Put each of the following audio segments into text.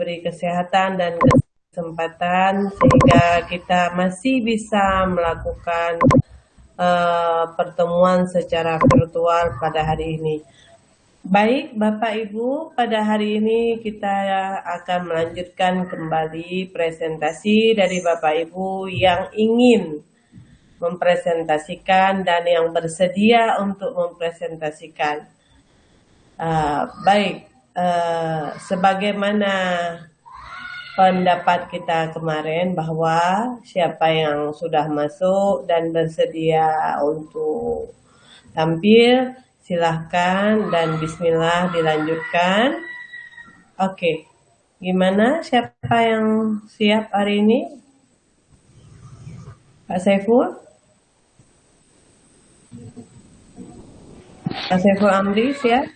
diberi kesehatan dan kesempatan sehingga kita masih bisa melakukan pertemuan secara virtual pada hari ini. Baik Bapak Ibu, pada hari ini kita akan melanjutkan kembali presentasi dari Bapak Ibu yang ingin mempresentasikan dan yang bersedia untuk mempresentasikan. Sebagaimana pendapat kita kemarin bahwa siapa yang sudah masuk dan bersedia untuk tampil, silahkan dan bismillah dilanjutkan. Oke, gimana? Siapa yang siap hari ini? Pak Saiful? Pak Saiful Amri siap?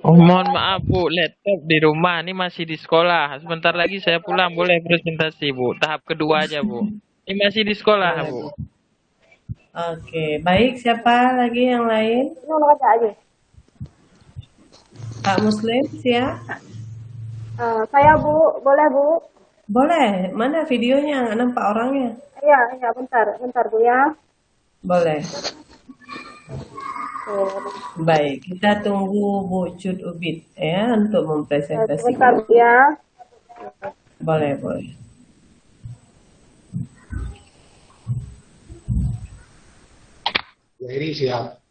Oh, mohon maaf Bu, laptop di rumah, ini masih di sekolah. Sebentar lagi saya pulang, boleh presentasi Bu. Tahap kedua aja Bu. Ini masih di sekolah Bu. Oke, baik. Siapa lagi yang lain? Pak Muslim, siap? Saya Bu, boleh Bu? Boleh. Mana videonya? Nggak nampak orangnya. Iya, bentar Bu ya. Boleh. Baik, kita tunggu Bu Cud Ubid ya untuk mempresentasikan. Bentar Bu ya. Boleh. Jadi siap.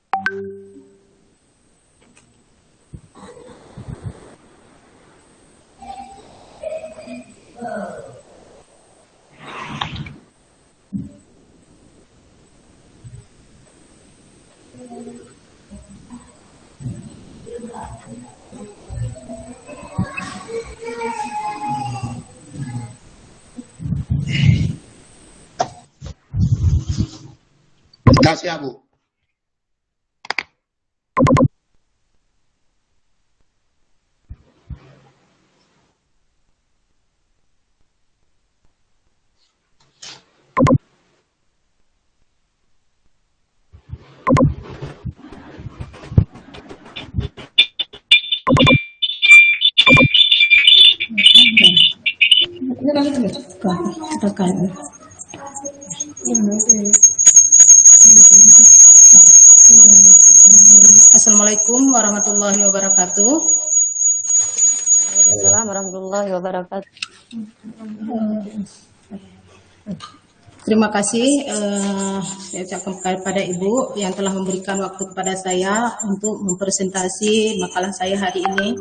Kasih Bu. Assalamualaikum warahmatullahi wabarakatuh. Waalaikumsalam warahmatullahi wabarakatuh. Terima kasih saya ucapkan kepada Ibu yang telah memberikan waktu kepada saya untuk mempresentasi makalah saya hari ini,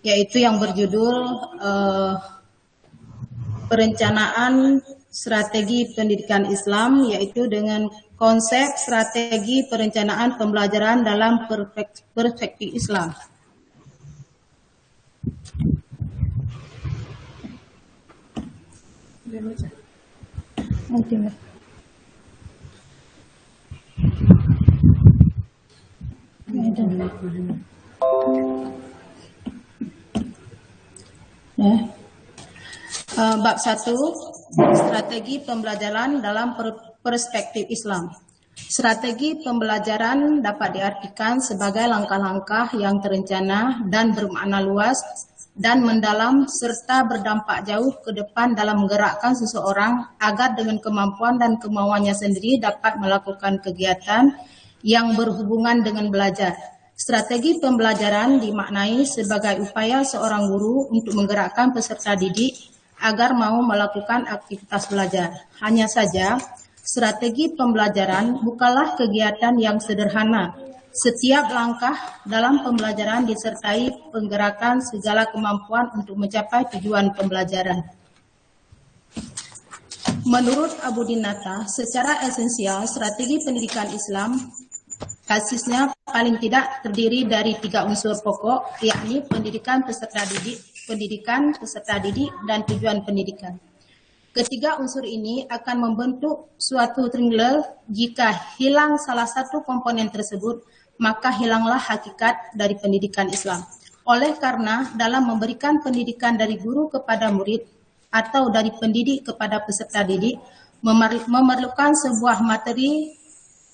yaitu yang berjudul Perencanaan Strategi Pendidikan Islam, yaitu dengan konsep strategi perencanaan pembelajaran dalam perspektif Islam. Bab 1, strategi pembelajaran dalam perspektif Islam. Strategi pembelajaran dapat diartikan sebagai langkah-langkah yang terencana dan bermakna luas dan mendalam serta berdampak jauh ke depan dalam menggerakkan seseorang agar dengan kemampuan dan kemauannya sendiri dapat melakukan kegiatan yang berhubungan dengan belajar. Strategi pembelajaran dimaknai sebagai upaya seorang guru untuk menggerakkan peserta didik agar mau melakukan aktivitas belajar. Hanya saja, strategi pembelajaran bukanlah kegiatan yang sederhana. Setiap langkah dalam pembelajaran disertai penggerakan segala kemampuan untuk mencapai tujuan pembelajaran. Menurut Abu Dinata, secara esensial strategi pendidikan Islam basisnya paling tidak terdiri dari 3 unsur pokok, yakni pendidikan peserta didik, dan tujuan pendidikan. Ketiga unsur ini akan membentuk suatu triangle. Jika hilang salah satu komponen tersebut, maka hilanglah hakikat dari pendidikan Islam. Oleh karena dalam memberikan pendidikan dari guru kepada murid atau dari pendidik kepada peserta didik, memerlukan sebuah materi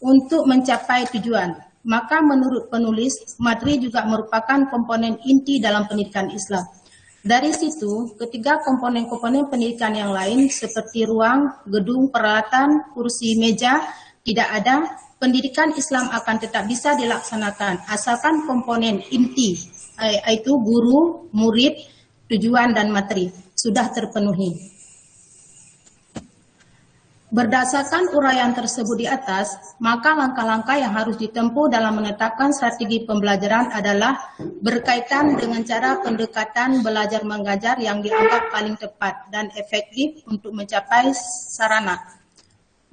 untuk mencapai tujuan. Maka menurut penulis, materi juga merupakan komponen inti dalam pendidikan Islam. Dari situ, ketiga komponen-komponen pendidikan yang lain seperti ruang, gedung, peralatan, kursi, meja tidak ada, pendidikan Islam akan tetap bisa dilaksanakan asalkan komponen inti, yaitu guru, murid, tujuan, dan materi sudah terpenuhi. Berdasarkan uraian tersebut di atas, maka langkah-langkah yang harus ditempuh dalam menetapkan strategi pembelajaran adalah berkaitan dengan cara pendekatan belajar mengajar yang dianggap paling tepat dan efektif untuk mencapai sarana.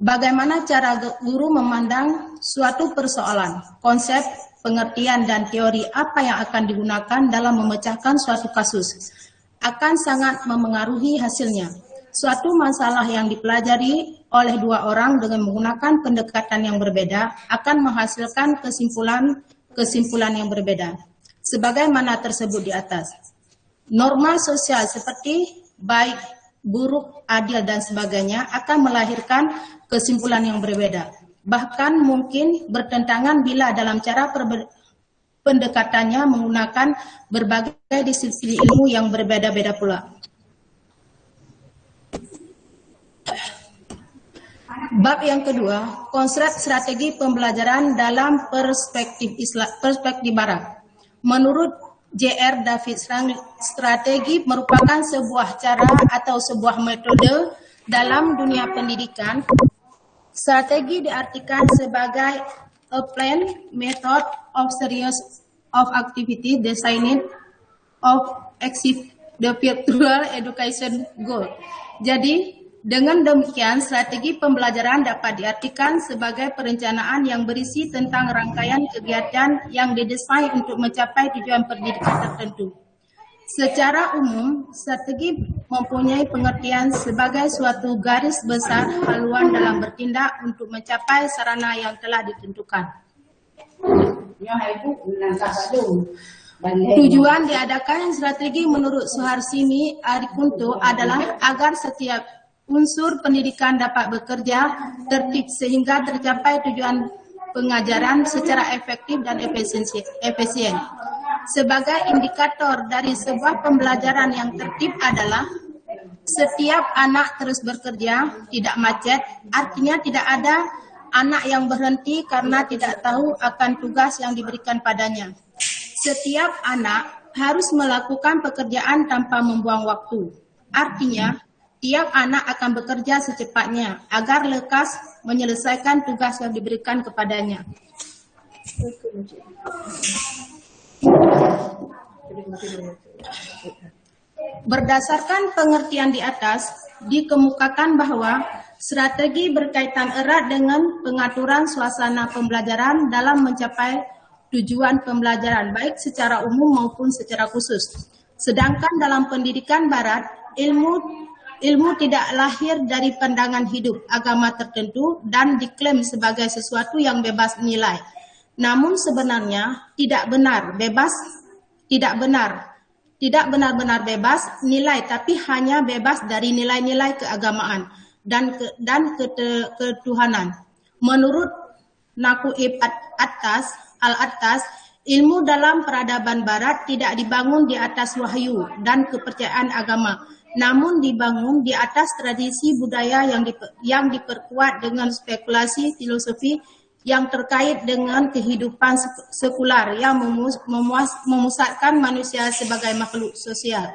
Bagaimana cara guru memandang suatu persoalan, konsep, pengertian, dan teori apa yang akan digunakan dalam memecahkan suatu kasus akan sangat memengaruhi hasilnya. Suatu masalah yang dipelajari oleh dua orang dengan menggunakan pendekatan yang berbeda akan menghasilkan kesimpulan yang berbeda. Sebagaimana tersebut di atas. Norma sosial seperti baik, buruk, adil, dan sebagainya akan melahirkan kesimpulan yang berbeda. Bahkan mungkin bertentangan bila dalam cara pendekatannya menggunakan berbagai disiplin ilmu yang berbeda-beda pula. Bab yang kedua, konsep strategi pembelajaran dalam perspektif Barat. Menurut J.R. David, strategi merupakan sebuah cara atau sebuah metode dalam dunia pendidikan. Strategi diartikan sebagai a plan, method of series of activity designed of achieve the virtual education goal. Jadi, dengan demikian, strategi pembelajaran dapat diartikan sebagai perencanaan yang berisi tentang rangkaian kegiatan yang didesain untuk mencapai tujuan pendidikan tertentu. Secara umum, strategi mempunyai pengertian sebagai suatu garis besar haluan dalam bertindak untuk mencapai sarana yang telah ditentukan. Tujuan diadakan strategi menurut Suharsini Arikunto adalah agar setiap unsur pendidikan dapat bekerja tertib sehingga tercapai tujuan pengajaran secara efektif dan efisien. Sebagai indikator dari sebuah pembelajaran yang tertib adalah setiap anak terus bekerja, tidak macet, artinya tidak ada anak yang berhenti karena tidak tahu akan tugas yang diberikan padanya. Setiap anak harus melakukan pekerjaan tanpa membuang waktu. Artinya, tiap anak akan bekerja secepatnya agar lekas menyelesaikan tugas yang diberikan kepadanya. Berdasarkan pengertian di atas, dikemukakan bahwa strategi berkaitan erat dengan pengaturan suasana pembelajaran dalam mencapai tujuan pembelajaran, baik secara umum maupun secara khusus. Sedangkan dalam pendidikan Barat, ilmu tidak lahir dari pandangan hidup agama tertentu dan diklaim sebagai sesuatu yang bebas nilai. Namun sebenarnya tidak benar-benar bebas nilai, tapi hanya bebas dari nilai-nilai keagamaan dan ketuhanan. Menurut Nakuib Al-Attas, ilmu dalam peradaban Barat tidak dibangun di atas wahyu dan kepercayaan agama, namun dibangun di atas tradisi budaya yang diperkuat dengan spekulasi filosofi yang terkait dengan kehidupan sekular yang memusatkan manusia sebagai makhluk sosial.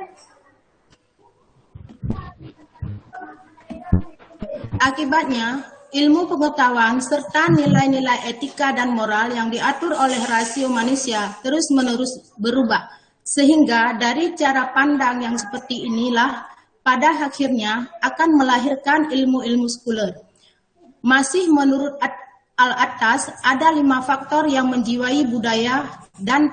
Akibatnya, ilmu pengetahuan serta nilai-nilai etika dan moral yang diatur oleh rasio manusia terus-menerus berubah. Sehingga dari cara pandang yang seperti inilah pada akhirnya akan melahirkan ilmu-ilmu sekuler. Masih menurut Al-Attas, ada 5 faktor yang menjiwai budaya dan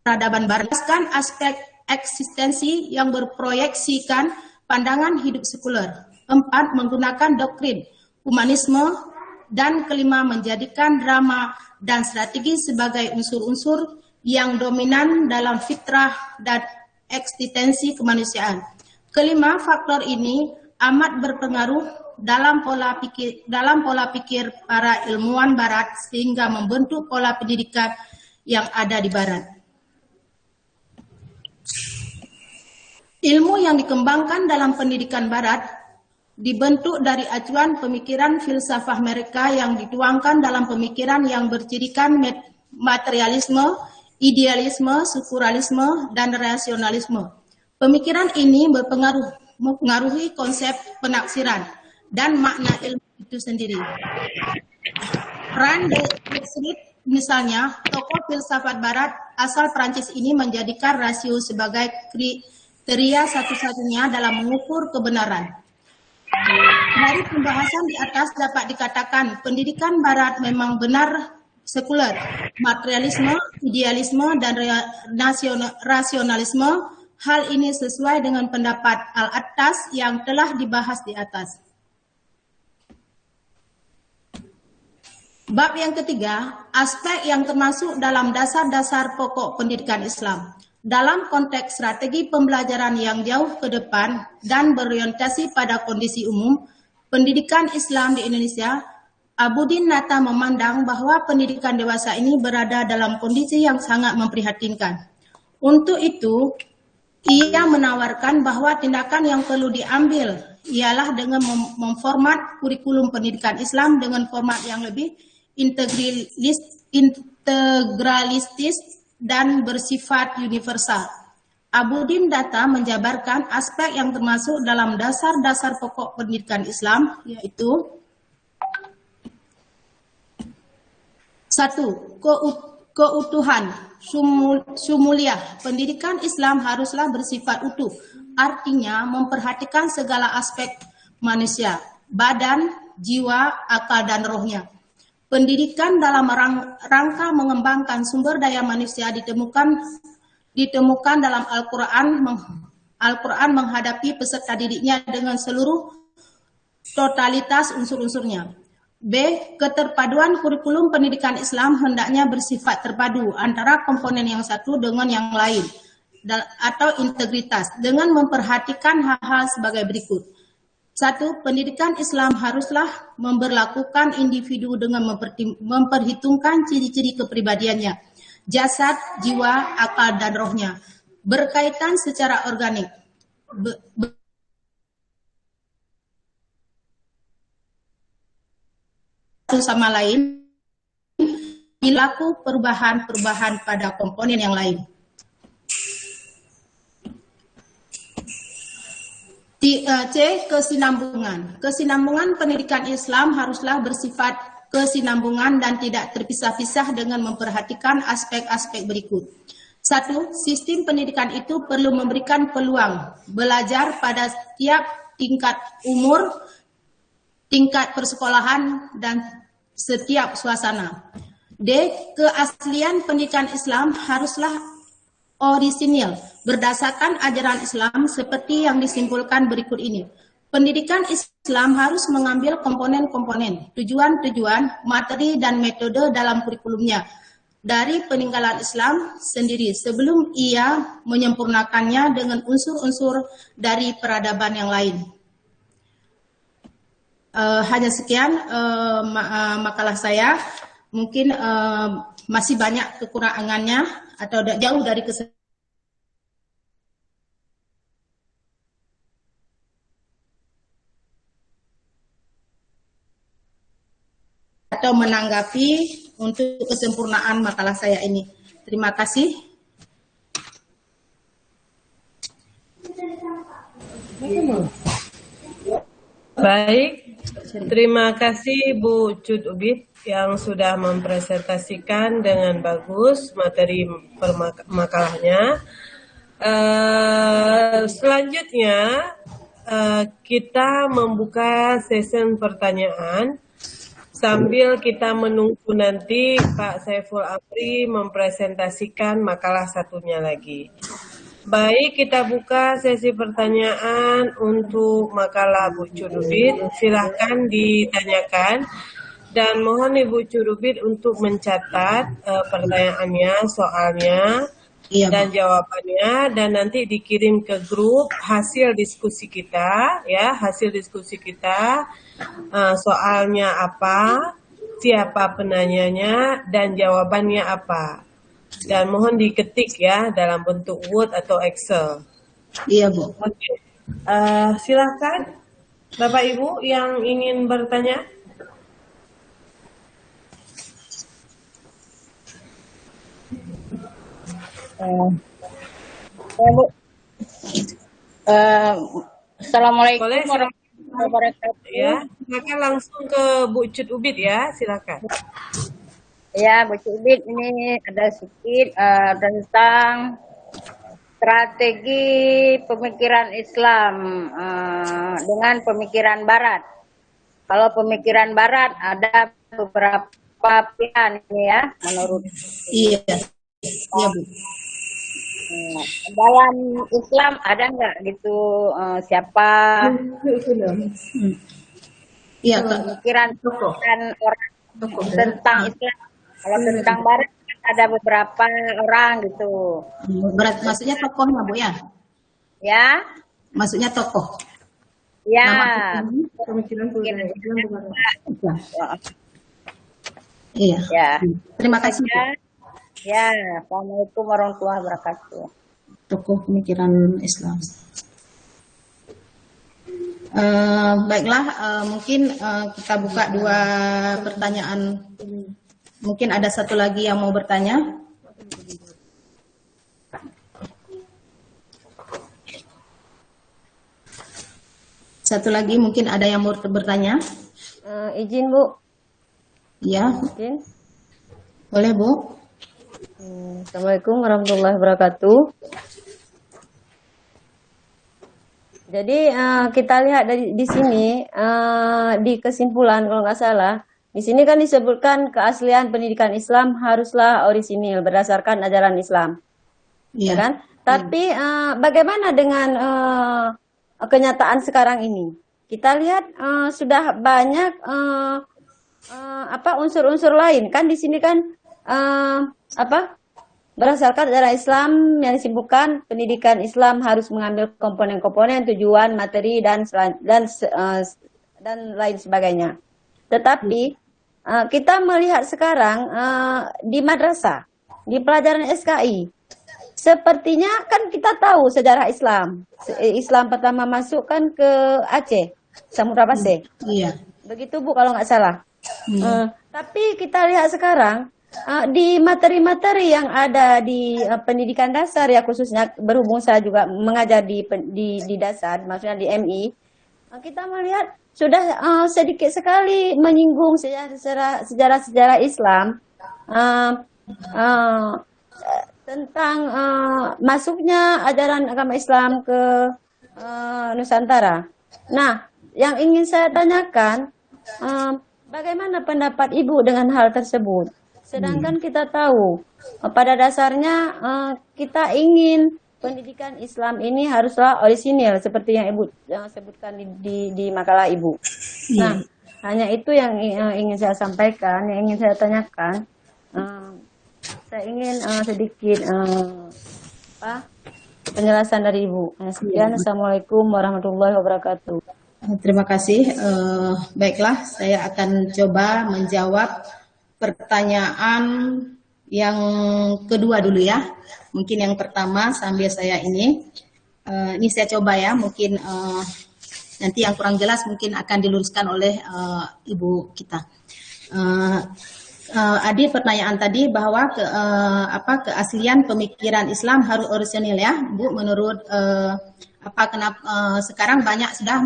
peradaban Barat. Aspek eksistensi yang berproyeksikan pandangan hidup sekuler. 4. Menggunakan doktrin humanisme. Dan kelima, menjadikan drama dan strategi sebagai unsur-unsur yang dominan dalam fitrah dan eksistensi kemanusiaan. Kelima faktor ini amat berpengaruh dalam pola pikir para ilmuwan Barat sehingga membentuk pola pendidikan yang ada di Barat. Ilmu yang dikembangkan dalam pendidikan Barat dibentuk dari acuan pemikiran filsafah mereka yang dituangkan dalam pemikiran yang bercirikan materialisme, idealisme, strukturalisme, dan rasionalisme. Pemikiran ini mempengaruhi konsep penafsiran dan makna ilmu itu sendiri. Rand Smith misalnya, tokoh filsafat Barat asal Prancis ini menjadikan rasio sebagai kriteria satu-satunya dalam mengukur kebenaran. Dari pembahasan di atas dapat dikatakan pendidikan Barat memang benar sekuler, materialisme, idealisme, dan rasionalisme. Hal ini sesuai dengan pendapat Al-Attas yang telah dibahas di atas. Bab yang ketiga, aspek yang termasuk dalam dasar-dasar pokok pendidikan Islam. Dalam konteks strategi pembelajaran yang jauh ke depan dan berorientasi pada kondisi umum, pendidikan Islam di Indonesia, Abudin Nata memandang bahwa pendidikan dewasa ini berada dalam kondisi yang sangat memprihatinkan. Untuk itu, ia menawarkan bahwa tindakan yang perlu diambil ialah dengan memformat kurikulum pendidikan Islam dengan format yang lebih integralistis dan bersifat universal. Abudin Nata menjabarkan aspek yang termasuk dalam dasar-dasar pokok pendidikan Islam, yaitu 1. Keutuhan sumuliah. Pendidikan Islam haruslah bersifat utuh, artinya memperhatikan segala aspek manusia, badan, jiwa, akal, dan rohnya. Pendidikan dalam rangka mengembangkan sumber daya manusia ditemukan dalam Al-Quran menghadapi peserta didiknya dengan seluruh totalitas unsur-unsurnya. B. Keterpaduan kurikulum pendidikan Islam hendaknya bersifat terpadu antara komponen yang satu dengan yang lain atau integritas dengan memperhatikan hal-hal sebagai berikut. 1. Pendidikan Islam haruslah memberlakukan individu dengan memperhitungkan ciri-ciri kepribadiannya, jasad, jiwa, akal, dan rohnya, berkaitan secara organik. Satu sama lain, berlaku perubahan-perubahan pada komponen yang lain. C. Kesinambungan. Kesinambungan pendidikan Islam haruslah bersifat kesinambungan dan tidak terpisah-pisah dengan memperhatikan aspek-aspek berikut. 1. Sistem pendidikan itu perlu memberikan peluang belajar pada setiap tingkat umur, tingkat persekolahan, dan setiap suasana. D. Keaslian pendidikan Islam haruslah orisinil, berdasarkan ajaran Islam seperti yang disimpulkan berikut ini. Pendidikan Islam harus mengambil komponen-komponen, tujuan-tujuan, materi, dan metode dalam kurikulumnya dari peninggalan Islam sendiri sebelum ia menyempurnakannya dengan unsur-unsur dari peradaban yang lain. Hanya sekian makalah saya. Mungkin masih banyak kekurangannya atau jauh dari atau menanggapi untuk kesempurnaan makalah saya ini. Terima kasih. Baik, terima kasih Bu Cut Ubid yang sudah mempresentasikan dengan bagus materi makalahnya. Selanjutnya kita membuka sesi pertanyaan sambil kita menunggu nanti Pak Saiful Amri mempresentasikan makalah satunya lagi. Baik, kita buka sesi pertanyaan untuk makalah Bu Curubit. Silahkan ditanyakan dan mohon Ibu Curubit untuk mencatat pertanyaannya, soalnya Iya, Bu. dan jawabannya, dan nanti dikirim ke grup hasil diskusi kita, ya, hasil diskusi kita, soalnya apa, siapa penanyanya, dan jawabannya apa. Dan mohon diketik ya dalam bentuk Word atau Excel. Iya, Bu. Oke. Silakan Bapak Ibu yang ingin bertanya. Bu. Assalamualaikum Boleh, silakan. warahmatullahi wabarakatuh. Ya, silakan langsung ke Bu Cut Ubid ya, silakan. Ya, Bu Cibit, ini ada sedikit tentang strategi pemikiran Islam dengan pemikiran Barat. Kalau pemikiran Barat ada beberapa pilihan ini ya, menurut Iya. Iya, Bu. dalam Islam ada nggak gitu siapa Iya, pemikiran orang tentang Islam. Kalau tentang Barat ada beberapa orang gitu. Berat, maksudnya tokohnya, Bu, ya? Ya, Maksudnya tokoh. ya. Pemikiran Mungkin Iya. ya. Terima kasih, Bu. Ya, Assalamualaikum warahmatullahi wabarakatuh. Tokoh pemikiran Islam. Baiklah, mungkin kita buka dua pertanyaan. Mungkin ada satu lagi yang mau bertanya. Satu lagi mungkin ada yang mau bertanya. Izin Bu, Ya, izin. boleh, Bu. Assalamualaikum warahmatullahi wabarakatuh. Jadi kita lihat di sini di kesimpulan kalau nggak salah, di sini kan disebutkan keaslian pendidikan Islam haruslah orisinil berdasarkan ajaran Islam, ya Iya. kan? Tapi bagaimana dengan kenyataan sekarang ini? Kita lihat sudah banyak unsur-unsur lain kan di sini kan berdasarkan ajaran Islam yang disebutkan pendidikan Islam harus mengambil komponen-komponen tujuan materi dan lain sebagainya. Tetapi kita melihat sekarang di madrasah, di pelajaran SKI, sepertinya kan kita tahu sejarah Islam. Islam pertama masuk kan ke Aceh, Samudra Pasir. Iya. Begitu Bu kalau nggak salah. Tapi kita lihat sekarang di materi-materi yang ada di pendidikan dasar ya, khususnya berhubung saya juga mengajar di dasar, maksudnya di MI, kita melihat sudah sedikit sekali menyinggung sejarah Islam tentang masuknya ajaran agama Islam ke Nusantara. Nah, yang ingin saya tanyakan, bagaimana pendapat Ibu dengan hal tersebut? Sedangkan kita tahu pada dasarnya kita ingin pendidikan Islam ini haruslah orisinil seperti yang Ibu sebutkan di makalah Ibu. Nah, hanya itu yang ingin saya sampaikan, yang ingin saya tanyakan. Saya ingin sedikit penjelasan dari Ibu. Sekian, Assalamualaikum warahmatullahi wabarakatuh. Terima kasih. Baiklah, saya akan coba menjawab pertanyaan yang kedua dulu ya. Mungkin yang pertama sambil saya ini saya coba ya. Mungkin nanti yang kurang jelas mungkin akan diluruskan oleh Ibu kita. Adi, pertanyaan tadi bahwa keaslian pemikiran Islam harus orisinil ya, Bu. Menurut kenapa sekarang banyak sudah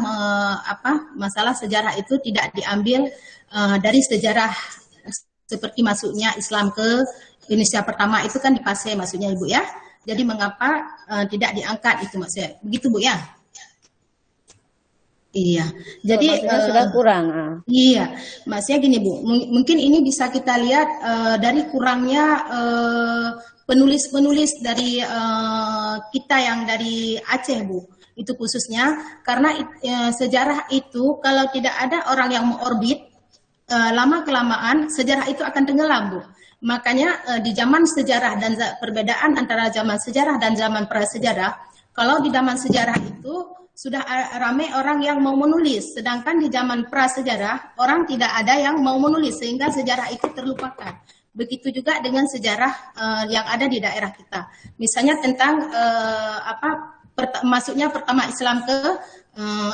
masalah sejarah itu tidak diambil dari sejarah seperti masuknya Islam ke Indonesia pertama itu kan di Pasir maksudnya Ibu ya. Jadi mengapa tidak diangkat itu maksudnya. Begitu Bu ya? Iya. Jadi sudah kurang. Iya, maksudnya gini Bu, mungkin ini bisa kita lihat dari kurangnya penulis-penulis dari kita yang dari Aceh Bu. Itu khususnya karena sejarah itu kalau tidak ada orang yang mengorbit lama-kelamaan sejarah itu akan tenggelam, Bu. Makanya di zaman sejarah dan perbedaan antara zaman sejarah dan zaman prasejarah, kalau di zaman sejarah itu sudah ramai orang yang mau menulis, sedangkan di zaman prasejarah orang tidak ada yang mau menulis sehingga sejarah itu terlupakan. Begitu juga dengan sejarah yang ada di daerah kita. Misalnya tentang masuknya pertama Islam ke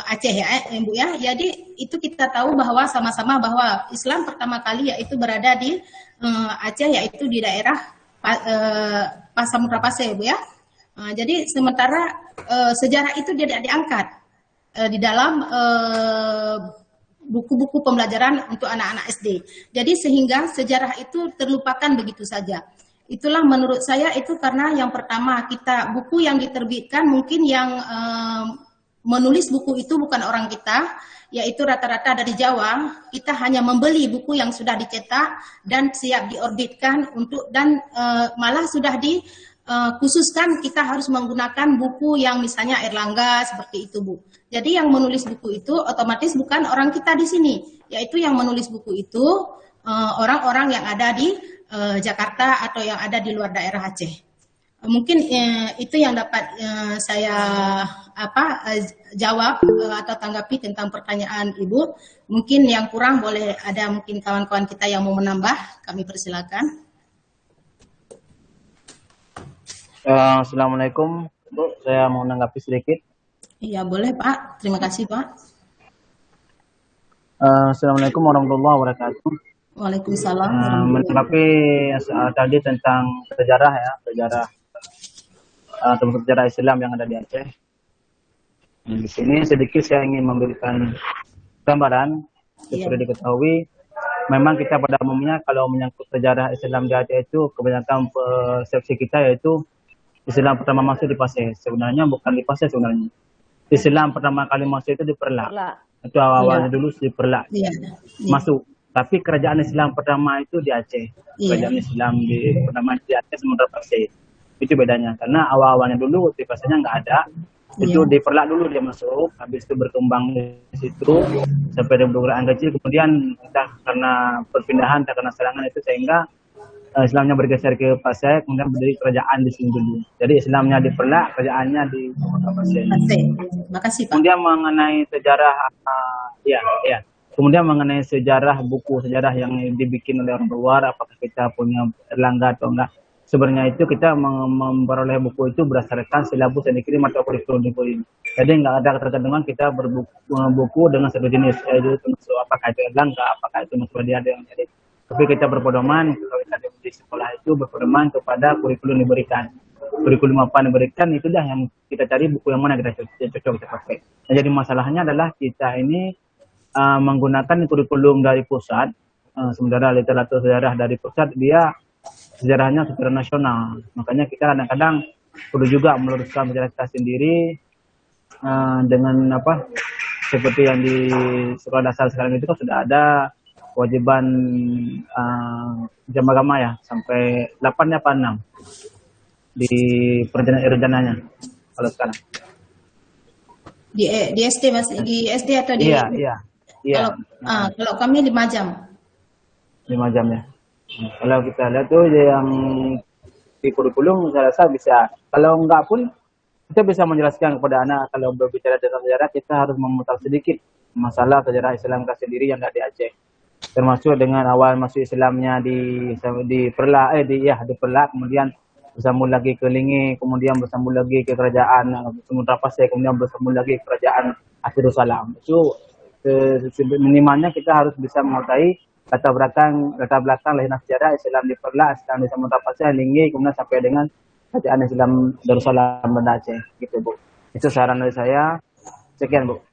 Aceh ya, Bu ya. Jadi itu kita tahu bahwa sama-sama bahwa Islam pertama kali yaitu berada di Aceh, yaitu di daerah Samudra Pasir, Bu ya. Jadi sementara sejarah itu tidak diangkat di dalam buku-buku pembelajaran untuk anak-anak SD. Jadi sehingga sejarah itu terlupakan begitu saja. Itulah menurut saya itu karena yang pertama buku yang diterbitkan mungkin yang menulis buku itu bukan orang kita, yaitu rata-rata dari Jawa. Kita hanya membeli buku yang sudah dicetak dan siap diorbitkan dan malah sudah khususkan kita harus menggunakan buku yang misalnya Erlangga seperti itu, Bu. Jadi yang menulis buku itu otomatis bukan orang kita di sini, yaitu yang menulis buku itu orang-orang yang ada di Jakarta atau yang ada di luar daerah Aceh. Mungkin itu yang dapat saya jawab atau tanggapi tentang pertanyaan Ibu. Mungkin yang kurang boleh ada mungkin kawan-kawan kita yang mau menambah, kami persilakan. Assalamualaikum, Bu. Saya mau menanggapi sedikit. Iya, boleh Pak. Terima kasih Pak. Assalamualaikum warahmatullahi wabarakatuh. Waalaikumsalam. Menanggapi tadi tentang sejarah ya, tentang sejarah Islam yang ada di Aceh. Di sini sedikit saya ingin memberikan gambaran. Seperti diketahui, memang kita pada umumnya kalau menyangkut sejarah Islam di Aceh itu kebanyakan persepsi kita yaitu Islam pertama masuk di Pasir. Sebenarnya bukan di Pasir sebenarnya. Islam pertama kali masuk itu di Perlak. Itu awalnya dulu di Perlak masuk. Tapi kerajaan Islam pertama itu di Aceh. Kerajaan Islam pertama di Aceh Samudra Pasir. Itu bedanya. Karena awal-awalnya dulu di Pasirnya nggak ada. Itu di Perlak dulu dia masuk. Habis itu berkembang di situ sampai ada beberapa kecil. Kemudian entah karena perpindahan, entah karena serangan itu sehingga Islamnya bergeser ke Pasir. Kemudian berdiri kerajaan di sini dulu. Jadi Islamnya di Perlak, kerajaannya di Pasir. Terima kasih Pak. Kemudian mengenai sejarah, Kemudian mengenai sejarah, buku sejarah yang dibikin oleh orang luar, apakah kita punya Erlangga atau enggak. Sebenarnya itu kita memperoleh buku itu berdasarkan silabus yang dikirim atau kurikulum dikirim. Jadi enggak ada ketergantungan kita berbuku dengan satu jenis, yaitu apakah itu Erlangga, apakah itu Musbadia yang jadi. Tapi kita berpedoman, kalau kita di sekolah itu berpedoman kepada kurikulum diberikan. Kurikulum apa yang diberikan, itulah yang kita cari buku yang mana kita cocok kita pakai. Nah, jadi masalahnya adalah kita ini menggunakan kurikulum dari pusat, sementara literatur sejarah dari pusat dia sejarahnya secara nasional. Makanya kita kadang-kadang perlu juga meluruskan sejarah kita sendiri dengan seperti yang di sekolah dasar sekarang itu kan sudah ada kewajiban jam agama ya sampai 8 apa 6 di rencananya kalau sekarang. Di SD Mas, di SD atau di Iya. Kalau kami 5 jam. 5 jam ya. Kalau kita lihat tuh yang di kurikulum saya rasa bisa. Kalau enggak pun kita bisa menjelaskan kepada anak kalau berbicara tentang sejarah kita harus memutar sedikit masalah sejarah Islam kita sendiri yang ada di Aceh. Termasuk dengan awal masuk Islamnya di Perlak di Perlak, kemudian bersambung lagi ke Lingi, kemudian bersambung lagi ke kerajaan Samudra Pasir, kemudian bersambung lagi ke kerajaan Akhirul Salam. So minimalnya kita harus bisa mengetahui latar belakang lahirnya sejarah Islam di Perlak, Islam di Samudra Pasir, Lingi, kemudian sampai dengan kerajaan Islam Darussalam Banda Aceh, gitu Bu. Itu saran dari saya. Sekian Bu.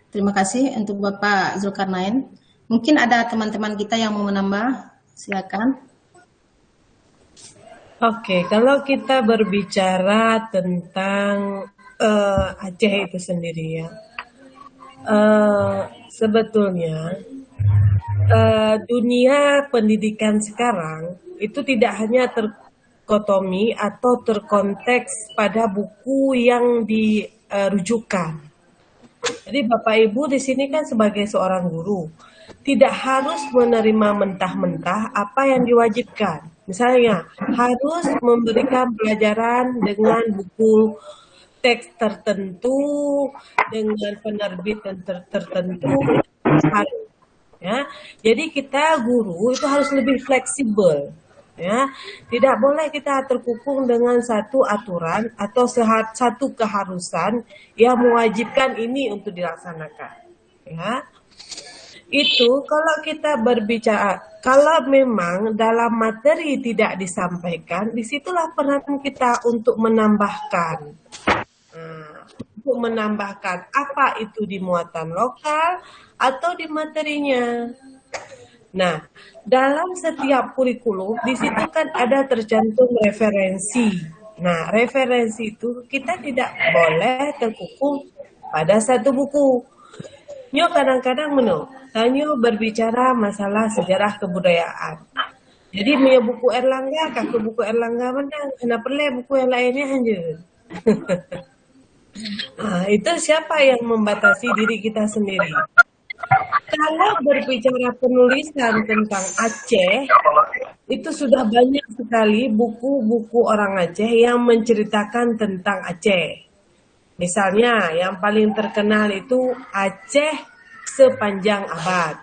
Terima kasih untuk Bapak Zulkarnain. Mungkin ada teman-teman kita yang mau menambah, silakan. Oke, kalau kita berbicara tentang Aceh itu sendiri ya, sebetulnya dunia pendidikan sekarang itu tidak hanya terkotomi atau terkonteks pada buku yang dirujukan, Jadi Bapak Ibu di sini kan sebagai seorang guru, tidak harus menerima mentah-mentah apa yang diwajibkan. Misalnya, harus memberikan pelajaran dengan buku teks tertentu, dengan penerbit tertentu, harus. Ya, jadi kita guru itu harus lebih fleksibel. Ya, tidak boleh kita terkungkung dengan satu aturan atau satu keharusan yang mewajibkan ini untuk dilaksanakan. Ya, itu kalau kita berbicara, kalau memang dalam materi tidak disampaikan, disitulah peran kita untuk menambahkan. Untuk menambahkan apa itu di muatan lokal atau di materinya. Nah, dalam setiap kurikulum di situ kan ada tercantum referensi. Nah, referensi itu kita tidak boleh terkungkung pada satu buku. Nyo kadang-kadang Tanyo berbicara masalah sejarah kebudayaan. Jadi punya buku Erlangga, kakak buku Erlangga menang. Kenapa buku yang lainnya hanya? Nah, itu siapa yang membatasi diri kita sendiri? Kalau berbicara penulisan tentang Aceh, itu sudah banyak sekali buku-buku orang Aceh yang menceritakan tentang Aceh. Misalnya, yang paling terkenal itu Aceh Sepanjang Abad.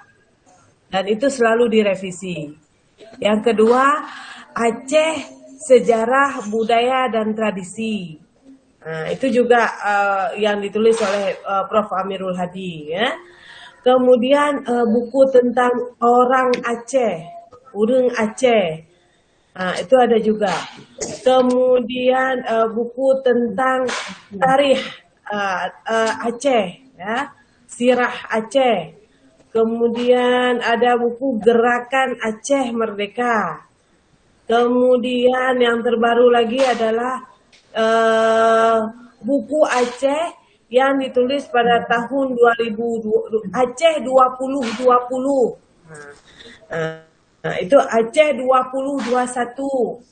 Dan itu selalu direvisi. Yang kedua, Aceh Sejarah, Budaya, dan Tradisi. Nah, itu juga yang ditulis oleh Prof. Amirul Hadi. Ya. Kemudian buku tentang orang Aceh, Urang Aceh, itu ada juga. Kemudian buku tentang tarikh Aceh, ya, Sirah Aceh. Kemudian ada buku Gerakan Aceh Merdeka. Kemudian yang terbaru lagi adalah buku Aceh yang ditulis pada tahun 2020, Aceh 2020. Nah, itu Aceh 2021.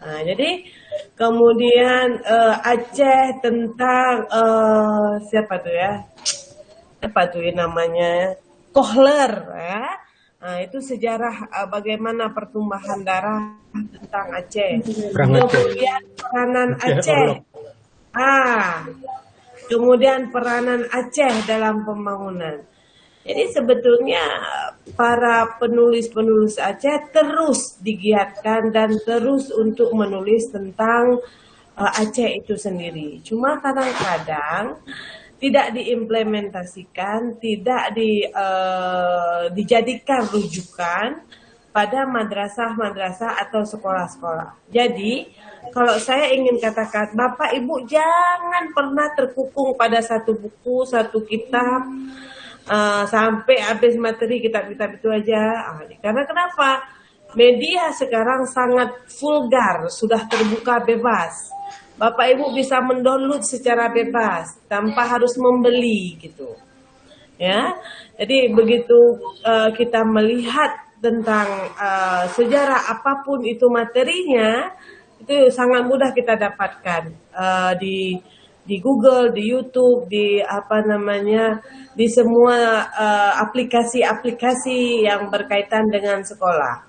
Nah, jadi kemudian Aceh tentang siapa tuh ya? Apa tuh namanya? Kohler ya. Nah, itu sejarah bagaimana pertumbuhan darah tentang Aceh. Kemudian peranan Aceh. Kemudian peranan Aceh dalam pembangunan. Jadi sebetulnya para penulis-penulis Aceh terus digiatkan dan terus untuk menulis tentang Aceh itu sendiri. Cuma kadang-kadang tidak diimplementasikan, tidak dijadikan rujukan pada madrasah-madrasah atau sekolah-sekolah. Jadi, kalau saya ingin katakan, Bapak Ibu jangan pernah terkungkung pada satu buku, satu kitab, sampai habis materi kitab-kitab itu aja. Karena kenapa? Media sekarang sangat vulgar, sudah terbuka bebas. Bapak Ibu bisa mendownload secara bebas, tanpa harus membeli gitu. Ya, jadi begitu kita melihat tentang sejarah apapun itu materinya, itu sangat mudah kita dapatkan di Google, di YouTube, di di semua aplikasi-aplikasi yang berkaitan dengan sekolah.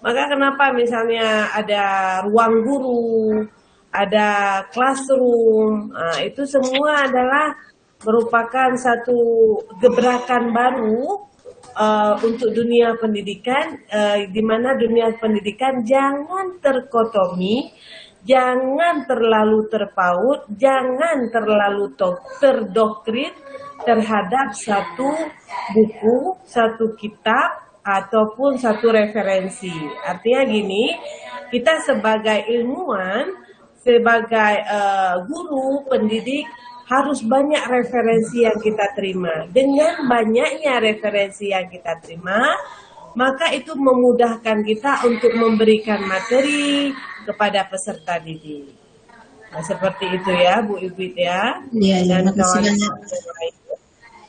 Maka kenapa misalnya ada ruang guru, ada classroom, itu semua adalah merupakan satu gebrakan baru untuk dunia pendidikan, di mana dunia pendidikan jangan terkotomi, jangan terlalu terpaut, jangan terlalu terdoktrin terhadap satu buku, satu kitab, ataupun satu referensi. Artinya gini, kita sebagai ilmuwan, sebagai guru, pendidik, harus banyak referensi yang kita terima. Dengan banyaknya referensi yang kita terima, maka itu memudahkan kita untuk memberikan materi kepada peserta didik. Nah, seperti itu ya, Bu Ibit ya. Iya, terima kasih banyak.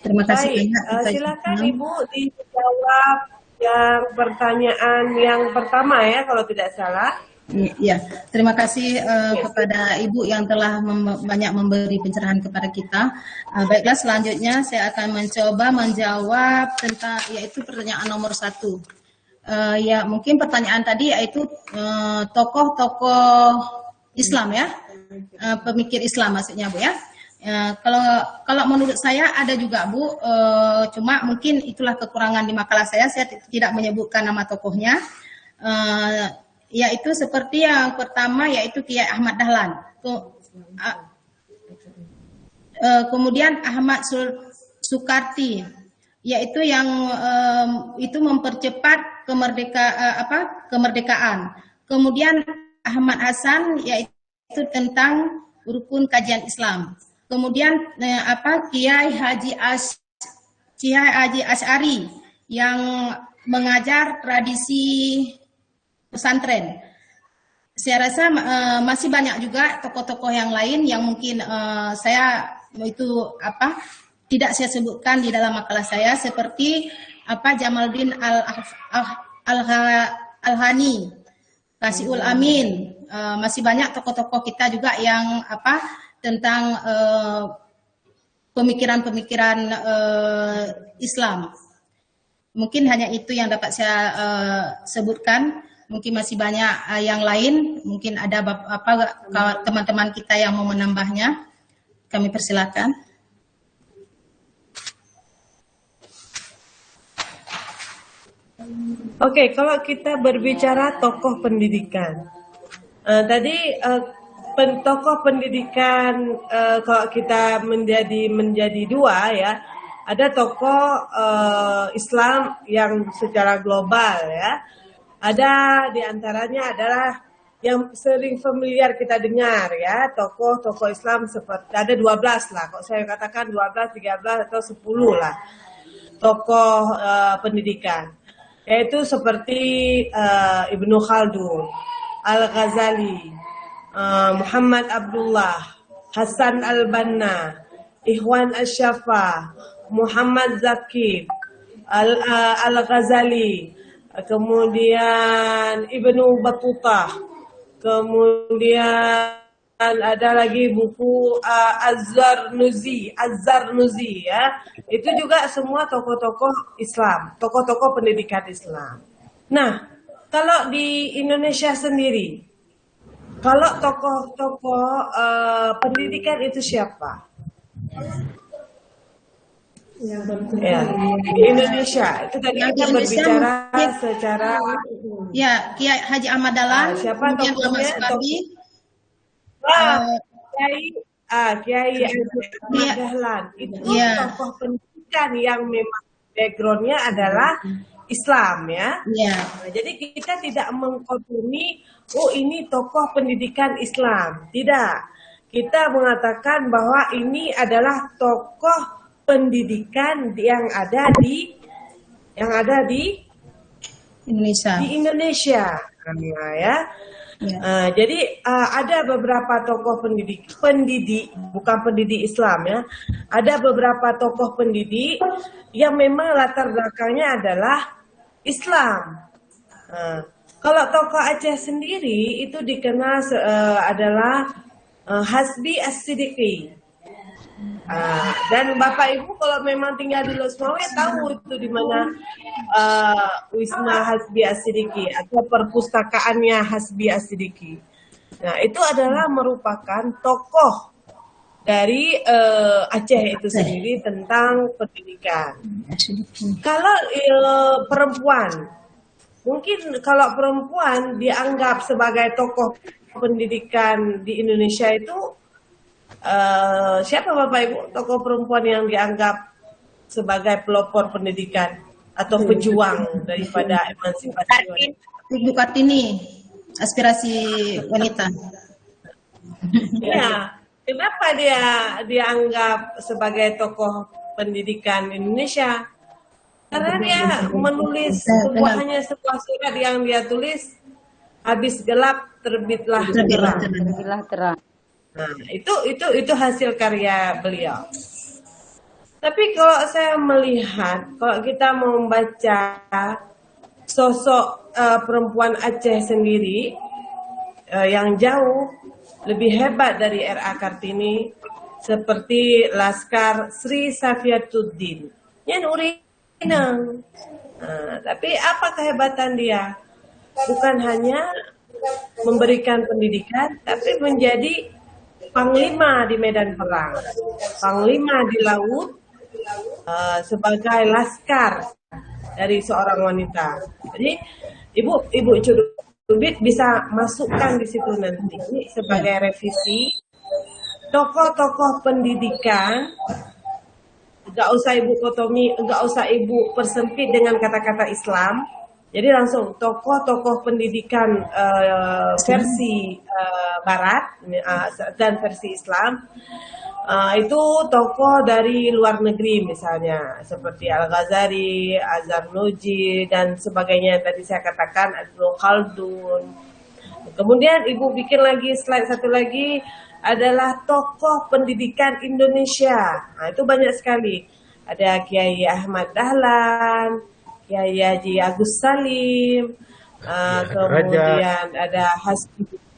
Terima kasih banyak. Silakan Ibu dijawab yang pertanyaan yang pertama ya, kalau tidak salah. Ya, terima kasih kepada Ibu yang telah banyak memberi pencerahan kepada kita. Baiklah, selanjutnya saya akan mencoba menjawab tentang yaitu pertanyaan nomor 1. Ya, mungkin pertanyaan tadi yaitu tokoh-tokoh Islam ya, pemikir Islam maksudnya Bu ya. Kalau menurut saya ada juga Bu, cuma mungkin itulah kekurangan di makalah saya tidak menyebutkan nama tokohnya. Yaitu seperti yang pertama yaitu Kiai Ahmad Dahlan, kemudian Ahmad Sukarti, yaitu yang itu mempercepat kemerdekaan. Kemudian Ahmad Hasan yaitu tentang rukun kajian Islam. Kemudian Kiai Haji Asy'ari yang mengajar tradisi pesantren. Saya rasa masih banyak juga tokoh-tokoh yang lain yang mungkin saya itu tidak saya sebutkan di dalam makalah saya, seperti Jamaluddin Al-Hani, Kasiul Amin, masih banyak tokoh-tokoh kita juga yang tentang pemikiran-pemikiran Islam. Mungkin hanya itu yang dapat saya sebutkan. Mungkin masih banyak yang lain. Mungkin ada teman-teman kita yang mau menambahnya. Kami persilakan. Oke, kalau kita berbicara tokoh pendidikan, tadi tokoh pendidikan kalau kita menjadi dua ya, ada tokoh Islam yang secara global ya. Ada diantaranya adalah yang sering familiar kita dengar ya, tokoh-tokoh Islam seperti ada 12 lah, kok saya katakan 12, 13 atau 10 lah tokoh pendidikan, yaitu seperti Ibnu Khaldun, Al-Ghazali, Muhammad Abdullah, Hasan Al-Banna, Ikhwan Asy-Syafa, Muhammad Zakir, Al-Ghazali, kemudian Ibnu Battutah, kemudian ada lagi buku Az-Zarnuzi ya. Itu juga semua tokoh-tokoh Islam, tokoh-tokoh pendidikan Islam. Nah, kalau di Indonesia sendiri, kalau tokoh-tokoh pendidikan itu siapa? Ya, di Indonesia itu tadi kita berbicara secara ya Kiai Haji Ahmad Dahlan, siapa tokohnya? Kiai Ahmad Dahlan itu tokoh pendidikan yang memang backgroundnya adalah Islam ya. Nah, jadi kita tidak mengkotumi ini tokoh pendidikan Islam, tidak. Kita mengatakan bahwa ini adalah tokoh pendidikan yang ada di Indonesia. Di Indonesia, ya. Jadi ada beberapa tokoh pendidik, bukan pendidik Islam ya. Ada beberapa tokoh pendidik yang memang latar belakangnya adalah Islam. Kalau tokoh Aceh sendiri itu dikenal adalah Hasbi As-Siddiqi. Dan Bapak Ibu kalau memang tinggal di Losmawe tahu itu di mana Wisma Hasbi As-Siddiqi atau perpustakaannya Hasbi As-Siddiqi. Nah, itu adalah merupakan tokoh dari Aceh itu sendiri tentang pendidikan. Kalau perempuan, mungkin kalau perempuan dianggap sebagai tokoh pendidikan di Indonesia itu siapa Bapak Ibu tokoh perempuan yang dianggap sebagai pelopor pendidikan atau pejuang daripada emansipasi wanita? Ibu Kartini, aspirasi wanita. Ya, kenapa dia dianggap sebagai tokoh pendidikan Indonesia? Karena dia menulis hanya sebuah surat yang dia tulis, habis gelap terbitlah terang. Nah, itu hasil karya beliau. Tapi kalau saya melihat, kalau kita mau membaca sosok perempuan Aceh sendiri, yang jauh lebih hebat dari R.A. Kartini, seperti Laskar Sri Safiatuddin. Yang urinang. Tapi apa kehebatan dia? Bukan hanya memberikan pendidikan, tapi menjadi panglima di medan perang, panglima di laut, sebagai laskar dari seorang wanita. Jadi Ibu Cudubit bisa masukkan di situ nanti sebagai revisi tokoh-tokoh pendidikan. Enggak usah Ibu kotomi, enggak usah Ibu persempit dengan kata-kata Islam. Jadi langsung tokoh-tokoh pendidikan versi Barat dan versi Islam, itu tokoh dari luar negeri misalnya seperti Al-Ghazali, Az-Zarnuji dan sebagainya yang tadi saya katakan, Ibnu Khaldun. Kemudian Ibu bikin lagi slide satu lagi adalah tokoh pendidikan Indonesia. Itu banyak sekali. Ada Kiai Ahmad Dahlan, Kiai Haji Agus Salim, kemudian ada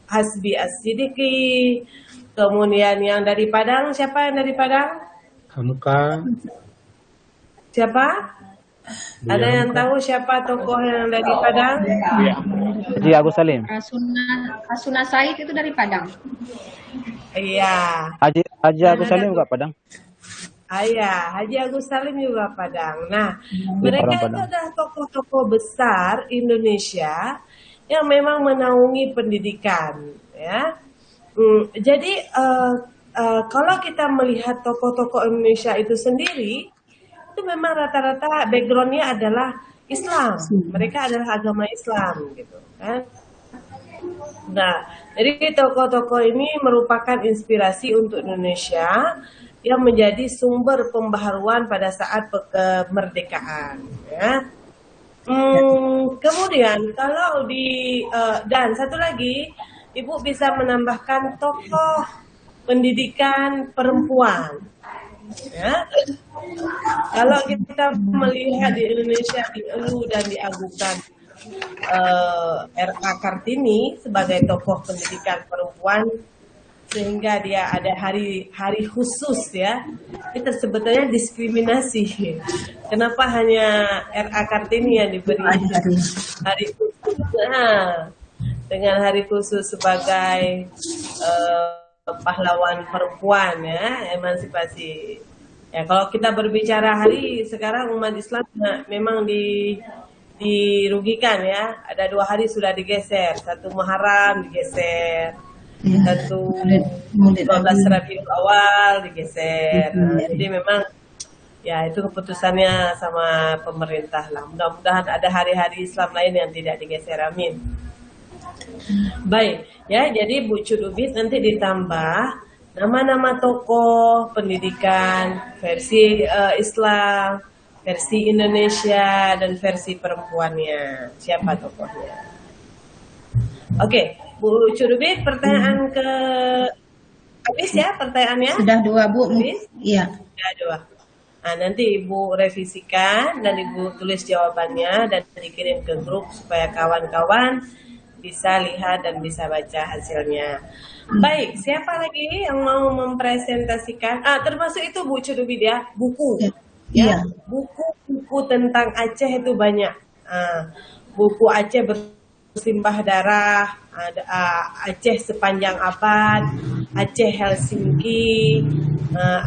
Hasbi As-Siddiqi, kemudian yang dari Padang, siapa yang dari Padang? Hamka. Siapa? Ada yang tahu siapa tokoh yang dari Padang? Haji Agus Salim. Asuna Said itu dari Padang. Iya. Haji Agus Salim juga Padang. Iya, Haji Agus Salim juga Padang. Nah, mereka itu adalah tokoh-tokoh besar Indonesia yang memang menaungi pendidikan, ya. Jadi kalau kita melihat tokoh-tokoh Indonesia itu sendiri, itu memang rata-rata backgroundnya adalah Islam. Mereka adalah agama Islam, gitu kan. Nah, jadi tokoh-tokoh ini merupakan inspirasi untuk Indonesia yang menjadi sumber pembaharuan pada saat kemerdekaan. Ya. Kemudian kalau dan satu lagi, Ibu bisa menambahkan tokoh pendidikan perempuan. Ya. Kalau kita melihat di Indonesia dielu dan diagungkan R.A. Kartini sebagai tokoh pendidikan perempuan, sehingga dia ada hari khusus, ya. Itu sebetulnya diskriminasi. Kenapa hanya R.A. Kartini yang diberi hari khusus? Dengan hari khusus sebagai pahlawan perempuan, ya, emansipasi. Ya, kalau kita berbicara hari sekarang umat Islam memang dirugikan, ya. Ada 2 hari sudah digeser, 1 Muharram digeser, 1 12 Rabiul Awal digeser. Jadi memang ya itu keputusannya sama pemerintah lah. Mudah-mudahan ada hari-hari Islam lain yang tidak digeser, amin. Baik, ya, jadi Bu Cudubit nanti ditambah nama-nama tokoh pendidikan versi Islam, versi Indonesia, dan versi perempuannya. Siapa tokohnya? Oke, Bu Cudubit, pertanyaan ke habis ya pertanyaannya? Sudah 2, Bu. Habis? Iya. Sudah 2. Nah, nanti Ibu revisikan dan Ibu tulis jawabannya dan dikirim ke grup supaya kawan-kawan bisa lihat dan bisa baca hasilnya. Baik, siapa lagi yang mau mempresentasikan? Termasuk itu Bu Cudubit, ya, buku. Ya, buku tentang Aceh itu banyak. Buku Aceh bersimbah darah, ada Aceh sepanjang abad, Aceh Helsinki,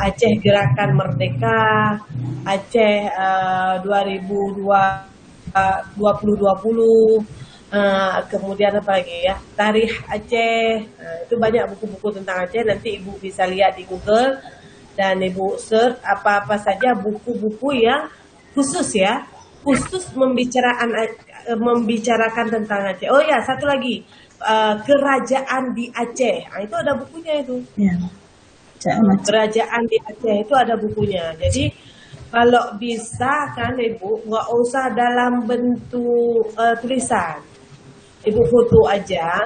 Aceh Gerakan Merdeka, Aceh 2020, kemudian apa lagi, ya, Tarikh Aceh. Itu banyak buku-buku tentang Aceh. Nanti Ibu bisa lihat di Google dan Ibu search apa-apa saja buku-buku yang khusus, ya, khusus membicarakan tentang Aceh. Oh ya, satu lagi, Kerajaan di Aceh. Itu ada bukunya itu. Ya. Kerajaan di Aceh itu ada bukunya. Jadi kalau bisa kan Ibu nggak usah dalam bentuk tulisan, Ibu foto aja.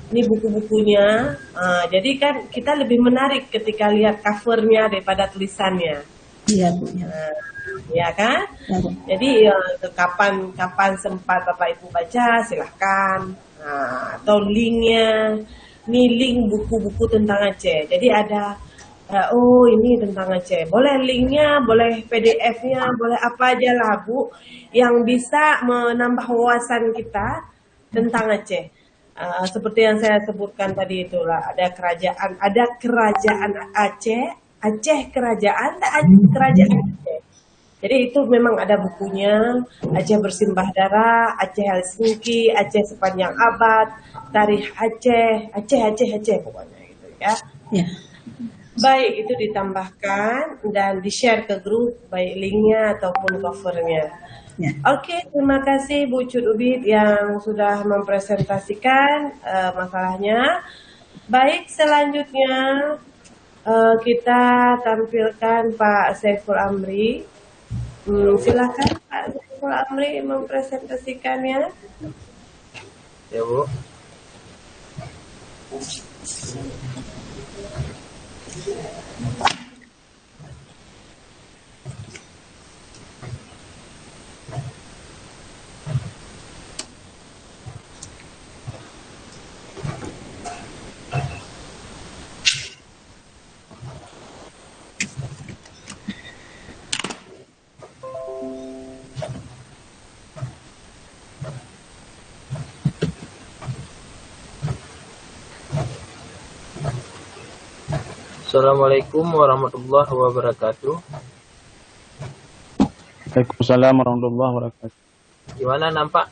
Ini buku-bukunya. Jadi kan kita lebih menarik ketika lihat covernya daripada tulisannya. Iya, Bu. ya kan? Jadi kapan sempat Bapak Ibu baca silahkan. Nah, atau linknya, nih link buku-buku tentang Aceh. Jadi ada oh ini tentang Aceh. Boleh linknya, boleh PDF-nya, boleh apa aja lah Bu, yang bisa menambah wawasan kita tentang Aceh. Seperti yang saya sebutkan tadi itulah, ada kerajaan Aceh, Aceh kerajaan Aceh. Jadi itu memang ada bukunya, Aceh Bersimbah Darah, Aceh Helsinki, Aceh Sepanjang Abad, Tarikh Aceh pokoknya gitu ya. Ya. Baik, itu ditambahkan dan di-share ke grup, baik linknya ataupun covernya. Ya. Oke, terima kasih Bu Cut Ubid yang sudah mempresentasikan masalahnya. Baik, selanjutnya kita tampilkan Pak Saiful Amri. Silakan Pak Saiful Amri mempresentasikannya. Ya Bu. Assalamualaikum warahmatullahi wabarakatuh. Waalaikumsalam warahmatullahi wabarakatuh. Gimana nampak?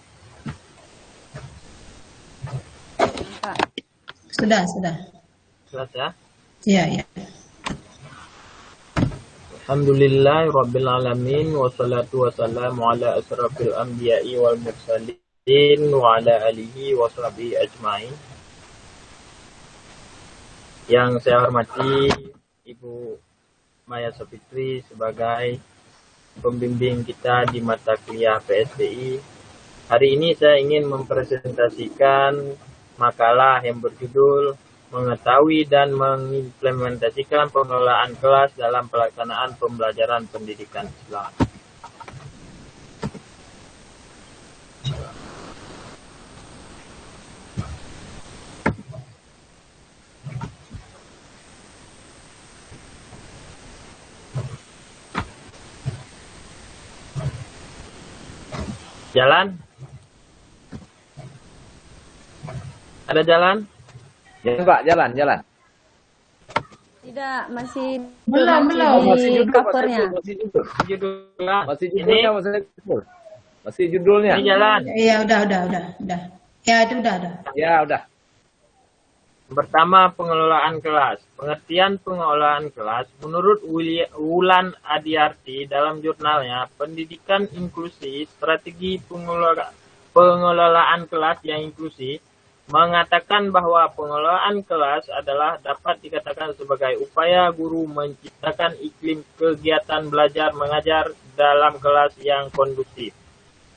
Sudah. Jelas ya? Ya. Alhamdulillah Rabbil Alamin. Wassalatu wassalamu ala asrafil anbiya'i wal mursalin wa ala alihi wa sahbihi ajma'in. Yang saya hormati Ibu Maya Safitri sebagai pembimbing kita di mata kuliah PSDI. Hari ini saya ingin mempresentasikan makalah yang berjudul Mengetahui dan mengimplementasikan pengelolaan kelas dalam pelaksanaan pembelajaran pendidikan Islam. Jalan? Ada jalan? Ya Pak, jalan. Tidak, masih Belum. di covernya. Masih judulnya. Ini jalan. Iya, udah. Ya, itu udah. Ya, udah. Pertama, pengelolaan kelas. Pengertian pengelolaan kelas menurut Wulan Adiarti dalam jurnalnya Pendidikan Inklusi, Strategi Pengelolaan Kelas yang Inklusi, mengatakan bahwa pengelolaan kelas adalah dapat dikatakan sebagai upaya guru menciptakan iklim kegiatan belajar mengajar dalam kelas yang kondusif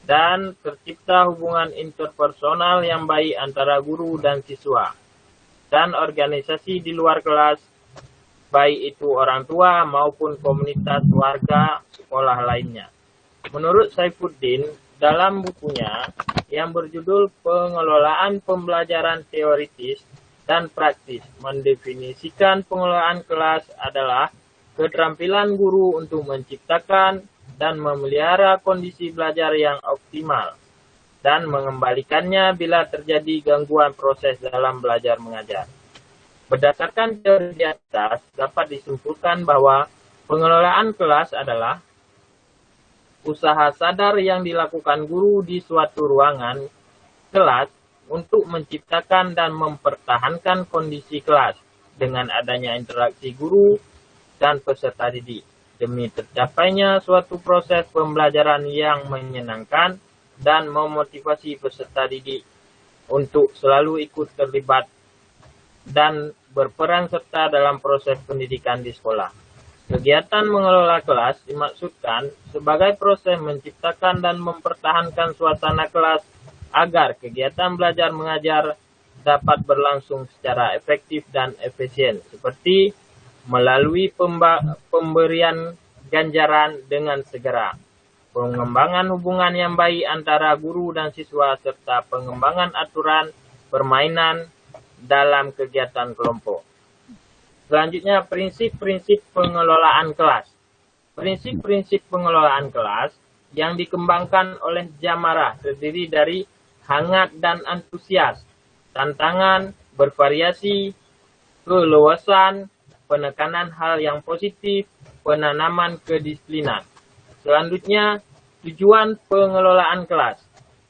dan tercipta hubungan interpersonal yang baik antara guru dan siswa dan organisasi di luar kelas, baik itu orang tua maupun komunitas warga sekolah lainnya. Menurut Saifuddin, dalam bukunya yang berjudul Pengelolaan Pembelajaran Teoritis dan Praktis, mendefinisikan pengelolaan kelas adalah keterampilan guru untuk menciptakan dan memelihara kondisi belajar yang optimal dan mengembalikannya bila terjadi gangguan proses dalam belajar mengajar. Berdasarkan teori di atas, dapat disimpulkan bahwa pengelolaan kelas adalah usaha sadar yang dilakukan guru di suatu ruangan kelas untuk menciptakan dan mempertahankan kondisi kelas dengan adanya interaksi guru dan peserta didik demi tercapainya suatu proses pembelajaran yang menyenangkan dan memotivasi peserta didik untuk selalu ikut terlibat dan berperan serta dalam proses pendidikan di sekolah. Kegiatan mengelola kelas dimaksudkan sebagai proses menciptakan dan mempertahankan suasana kelas agar kegiatan belajar mengajar dapat berlangsung secara efektif dan efisien, seperti melalui pemberian ganjaran dengan segera. Pengembangan hubungan yang baik antara guru dan siswa serta pengembangan aturan permainan dalam kegiatan kelompok. Selanjutnya, prinsip-prinsip pengelolaan kelas. Prinsip-prinsip pengelolaan kelas yang dikembangkan oleh Jamarah terdiri dari hangat dan antusias, tantangan, bervariasi, keluasan, penekanan hal yang positif, penanaman kedisiplinan. Selanjutnya, tujuan pengelolaan kelas.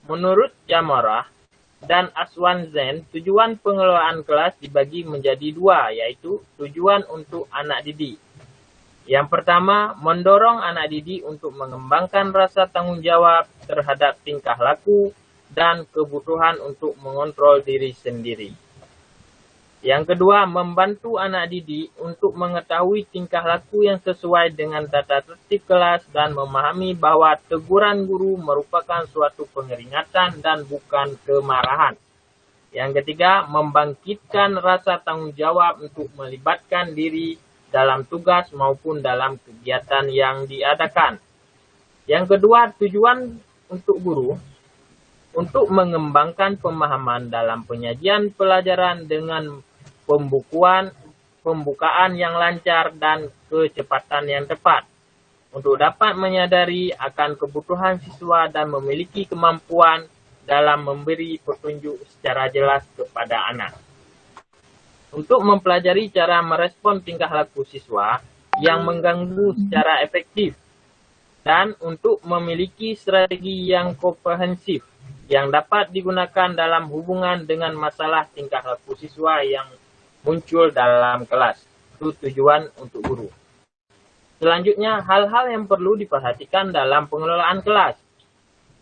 Menurut Jamarah dan Aswan Zen, tujuan pengelolaan kelas dibagi menjadi dua, yaitu tujuan untuk anak didik. Yang pertama, mendorong anak didik untuk mengembangkan rasa tanggung jawab terhadap tingkah laku dan kebutuhan untuk mengontrol diri sendiri. Yang kedua, membantu anak didik untuk mengetahui tingkah laku yang sesuai dengan tata tertib kelas dan memahami bahwa teguran guru merupakan suatu peringatan dan bukan kemarahan. Yang ketiga, membangkitkan rasa tanggung jawab untuk melibatkan diri dalam tugas maupun dalam kegiatan yang diadakan. Yang kedua, tujuan untuk guru untuk mengembangkan pemahaman dalam penyajian pelajaran dengan pembukaan yang lancar dan kecepatan yang tepat untuk dapat menyadari akan kebutuhan siswa dan memiliki kemampuan dalam memberi petunjuk secara jelas kepada anak. Untuk mempelajari cara merespon tingkah laku siswa yang mengganggu secara efektif dan untuk memiliki strategi yang komprehensif yang dapat digunakan dalam hubungan dengan masalah tingkah laku siswa yang muncul dalam kelas. Itu tujuan untuk guru. Selanjutnya, hal-hal yang perlu diperhatikan dalam pengelolaan kelas.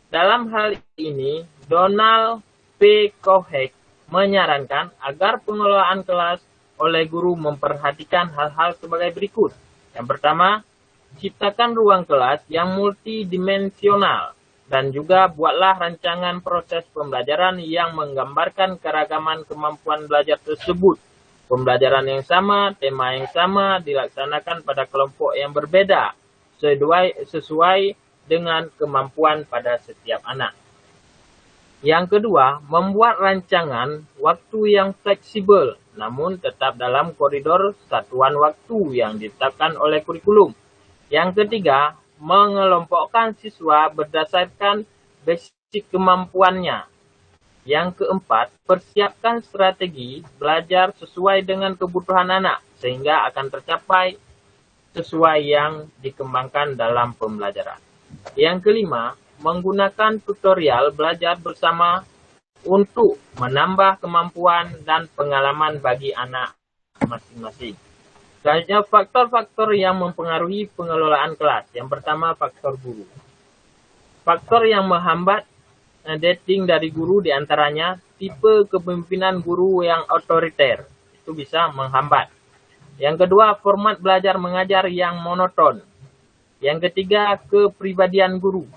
Dalam hal ini, Donald P. Kohek menyarankan agar pengelolaan kelas oleh guru memperhatikan hal-hal sebagai berikut. Yang pertama, ciptakan ruang kelas yang multidimensional dan juga buatlah rancangan proses pembelajaran yang menggambarkan keragaman kemampuan belajar tersebut. Pembelajaran yang sama, tema yang sama dilaksanakan pada kelompok yang berbeda sesuai dengan kemampuan pada setiap anak. Yang kedua, membuat rancangan waktu yang fleksibel, namun tetap dalam koridor satuan waktu yang ditetapkan oleh kurikulum. Yang ketiga, mengelompokkan siswa berdasarkan basic kemampuannya. Yang keempat, persiapkan strategi belajar sesuai dengan kebutuhan anak, sehingga akan tercapai sesuai yang dikembangkan dalam pembelajaran. Yang kelima, menggunakan tutorial belajar bersama untuk menambah kemampuan dan pengalaman bagi anak masing-masing. Selanjutnya, faktor-faktor yang mempengaruhi pengelolaan kelas. Yang pertama, faktor guru. Faktor yang menghambat dating dari guru diantaranya tipe kepemimpinan guru yang otoriter. Itu bisa menghambat. Yang kedua, format belajar mengajar yang monoton. Yang ketiga, kepribadian guru.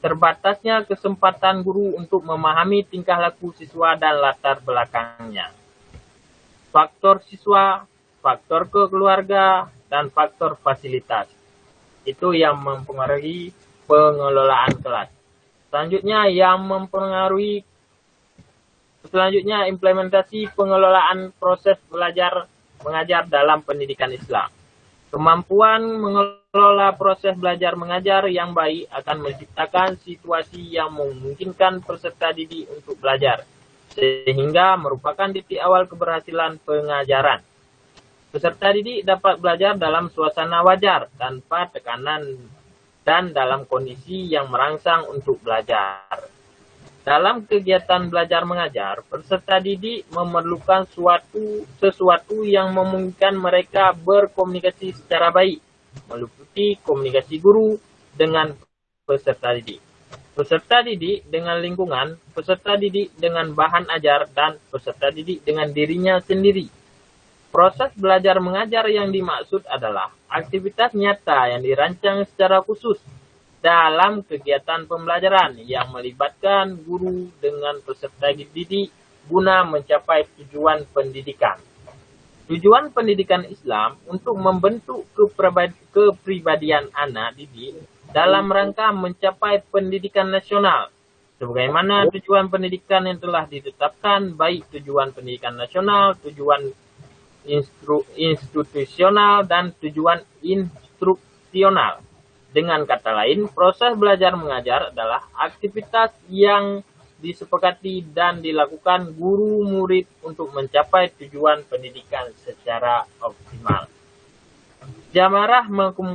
Terbatasnya kesempatan guru untuk memahami tingkah laku siswa dan latar belakangnya. Faktor siswa, faktor keluarga, dan faktor fasilitas. Itu yang mempengaruhi pengelolaan kelas. Selanjutnya implementasi pengelolaan proses belajar mengajar dalam pendidikan Islam. Kemampuan mengelola proses belajar mengajar yang baik akan menciptakan situasi yang memungkinkan peserta didik untuk belajar, sehingga merupakan titik awal keberhasilan pengajaran. Peserta didik dapat belajar dalam suasana wajar, tanpa tekanan, dan dalam kondisi yang merangsang untuk belajar. Dalam kegiatan belajar mengajar, peserta didik memerlukan sesuatu yang memungkinkan mereka berkomunikasi secara baik, meliputi komunikasi guru dengan peserta didik, peserta didik dengan lingkungan, peserta didik dengan bahan ajar, dan peserta didik dengan dirinya sendiri. Proses belajar mengajar yang dimaksud adalah aktivitas nyata yang dirancang secara khusus dalam kegiatan pembelajaran yang melibatkan guru dengan peserta didik guna mencapai tujuan pendidikan. Tujuan pendidikan Islam untuk membentuk kepribadian anak didik dalam rangka mencapai pendidikan nasional. Sebagaimana tujuan pendidikan yang telah ditetapkan, baik tujuan pendidikan nasional, tujuan institusional, dan tujuan instruksional. Dengan kata lain, proses belajar mengajar adalah aktivitas yang disepakati dan dilakukan guru murid untuk mencapai tujuan pendidikan secara optimal. Jamarah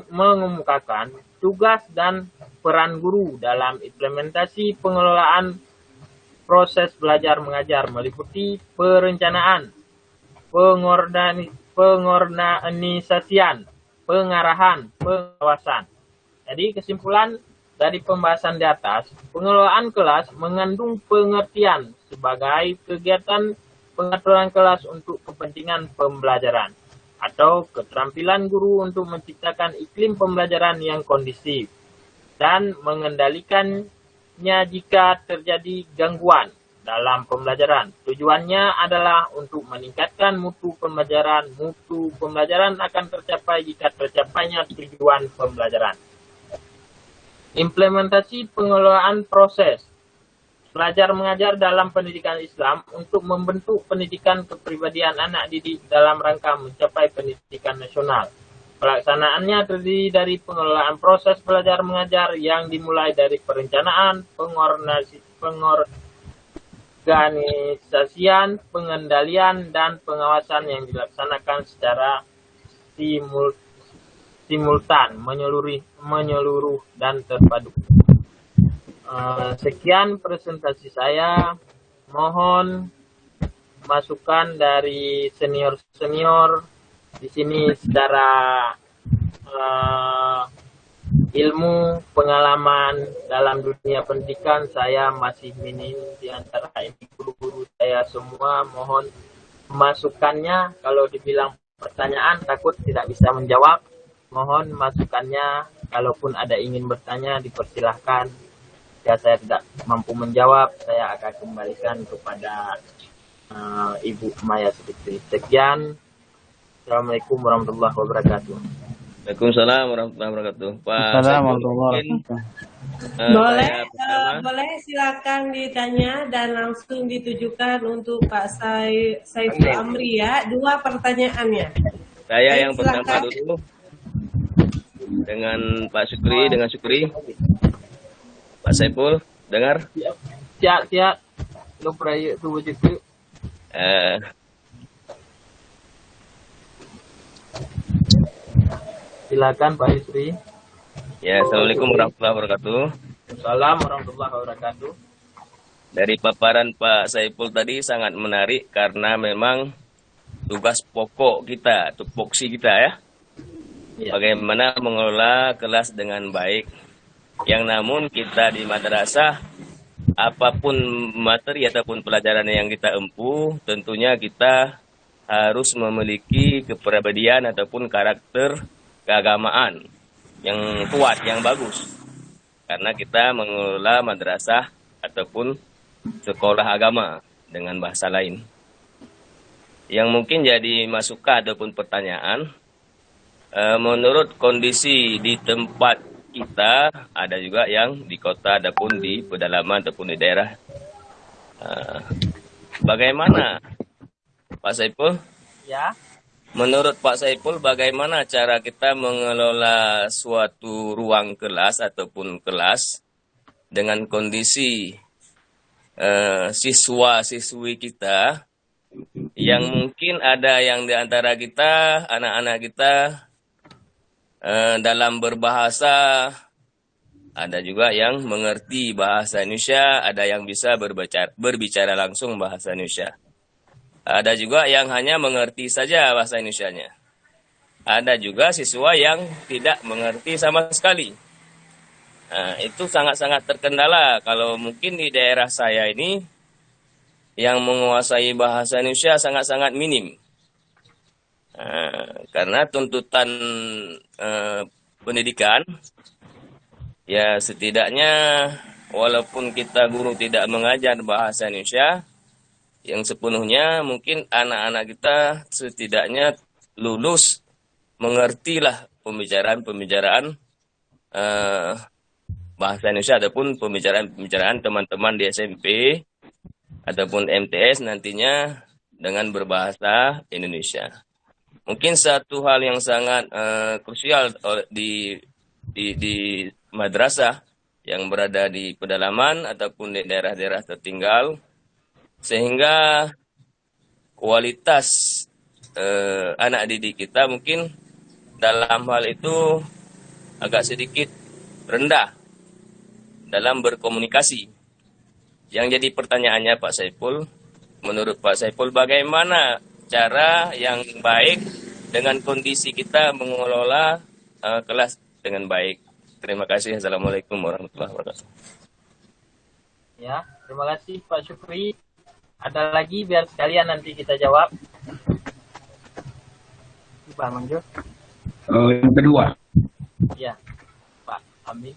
mengemukakan tugas dan peran guru dalam implementasi pengelolaan proses belajar mengajar meliputi perencanaan, pengorganisasian, pengarahan, pengawasan. Jadi kesimpulan dari pembahasan di atas, pengelolaan kelas mengandung pengertian sebagai kegiatan pengaturan kelas untuk kepentingan pembelajaran atau keterampilan guru untuk menciptakan iklim pembelajaran yang kondusif dan mengendalikannya jika terjadi gangguan dalam pembelajaran. Tujuannya adalah untuk meningkatkan mutu pembelajaran. Mutu pembelajaran akan tercapai jika tercapainya tujuan pembelajaran. Implementasi pengelolaan proses belajar mengajar dalam pendidikan Islam untuk membentuk pendidikan kepribadian anak didik dalam rangka mencapai pendidikan nasional. Pelaksanaannya terdiri dari pengelolaan proses belajar mengajar yang dimulai dari perencanaan, pengorganisasian, pengendalian, dan pengawasan yang dilaksanakan secara simultan, menyeluruh dan terpadu. Sekian presentasi saya. Mohon masukan dari senior-senior di sini secara ilmu, pengalaman dalam dunia pendidikan saya masih minim di antara ini guru-guru saya semua. Mohon masukannya. Kalau dibilang pertanyaan takut tidak bisa menjawab. Mohon masukannya, kalaupun ada ingin bertanya dipersilahkan. Jika saya tidak mampu menjawab, saya akan kembalikan kepada Ibu Maya Sutristy. Sekian. Assalamualaikum warahmatullahi wabarakatuh. Waalaikumsalam warahmatullahi wabarakatuh. Pak Boleh silakan ditanya dan langsung ditujukan untuk Pak Saiful Amri ya. 2 pertanyaannya. Saya yang pertama dulu. Dengan Pak Syukri, Pak Saiful, dengar? Siap. Lu peraya tu begitu. Silakan Pak Yusri. Ya, Assalamualaikum warahmatullahi wabarakatuh. Assalamualaikum warahmatullahi wabarakatuh. Dari paparan Pak Saiful tadi sangat menarik karena memang tugas pokok kita, tupoksi kita ya. Bagaimana mengelola kelas dengan baik. Yang namun kita di madrasah, apapun materi ataupun pelajaran yang kita empuh, tentunya kita harus memiliki kepribadian ataupun karakter keagamaan yang kuat, yang bagus. Karena kita mengelola madrasah ataupun sekolah agama dengan bahasa lain. Yang mungkin jadi masukan ataupun pertanyaan, menurut kondisi di tempat kita, ada juga yang di kota ataupun di pedalaman ataupun di daerah. Bagaimana Pak Saiful? Ya. Menurut Pak Saiful, bagaimana cara kita mengelola suatu ruang kelas ataupun kelas dengan kondisi siswa-siswi kita yang mungkin ada yang di antara kita, anak-anak kita, dalam berbahasa, ada juga yang mengerti bahasa Indonesia, ada yang bisa berbicara langsung bahasa Indonesia. Ada juga yang hanya mengerti saja bahasa Indonesianya. Ada juga siswa yang tidak mengerti sama sekali. Nah, itu sangat-sangat terkendala. Kalau mungkin di daerah saya ini, yang menguasai bahasa Indonesia sangat-sangat minim. Karena tuntutan pendidikan, ya setidaknya walaupun kita guru tidak mengajar bahasa Indonesia, yang sepenuhnya mungkin anak-anak kita setidaknya lulus mengertilah pembicaraan-pembicaraan bahasa Indonesia ataupun pembicaraan-pembicaraan teman-teman di SMP ataupun MTS nantinya dengan berbahasa Indonesia. Mungkin satu hal yang sangat krusial di madrasah yang berada di pedalaman ataupun di daerah-daerah tertinggal, sehingga kualitas anak didik kita mungkin dalam hal itu agak sedikit rendah dalam berkomunikasi. Yang jadi pertanyaannya Pak Saiful, menurut Pak Saiful bagaimana cara yang baik dengan kondisi kita mengelola kelas dengan baik? Terima kasih. Assalamualaikum warahmatullahi wabarakatuh. Ya, terima kasih Pak Syukri. Ada lagi biar sekalian nanti kita jawab. Pak Manjo. Yang kedua. Ya, Pak Amin.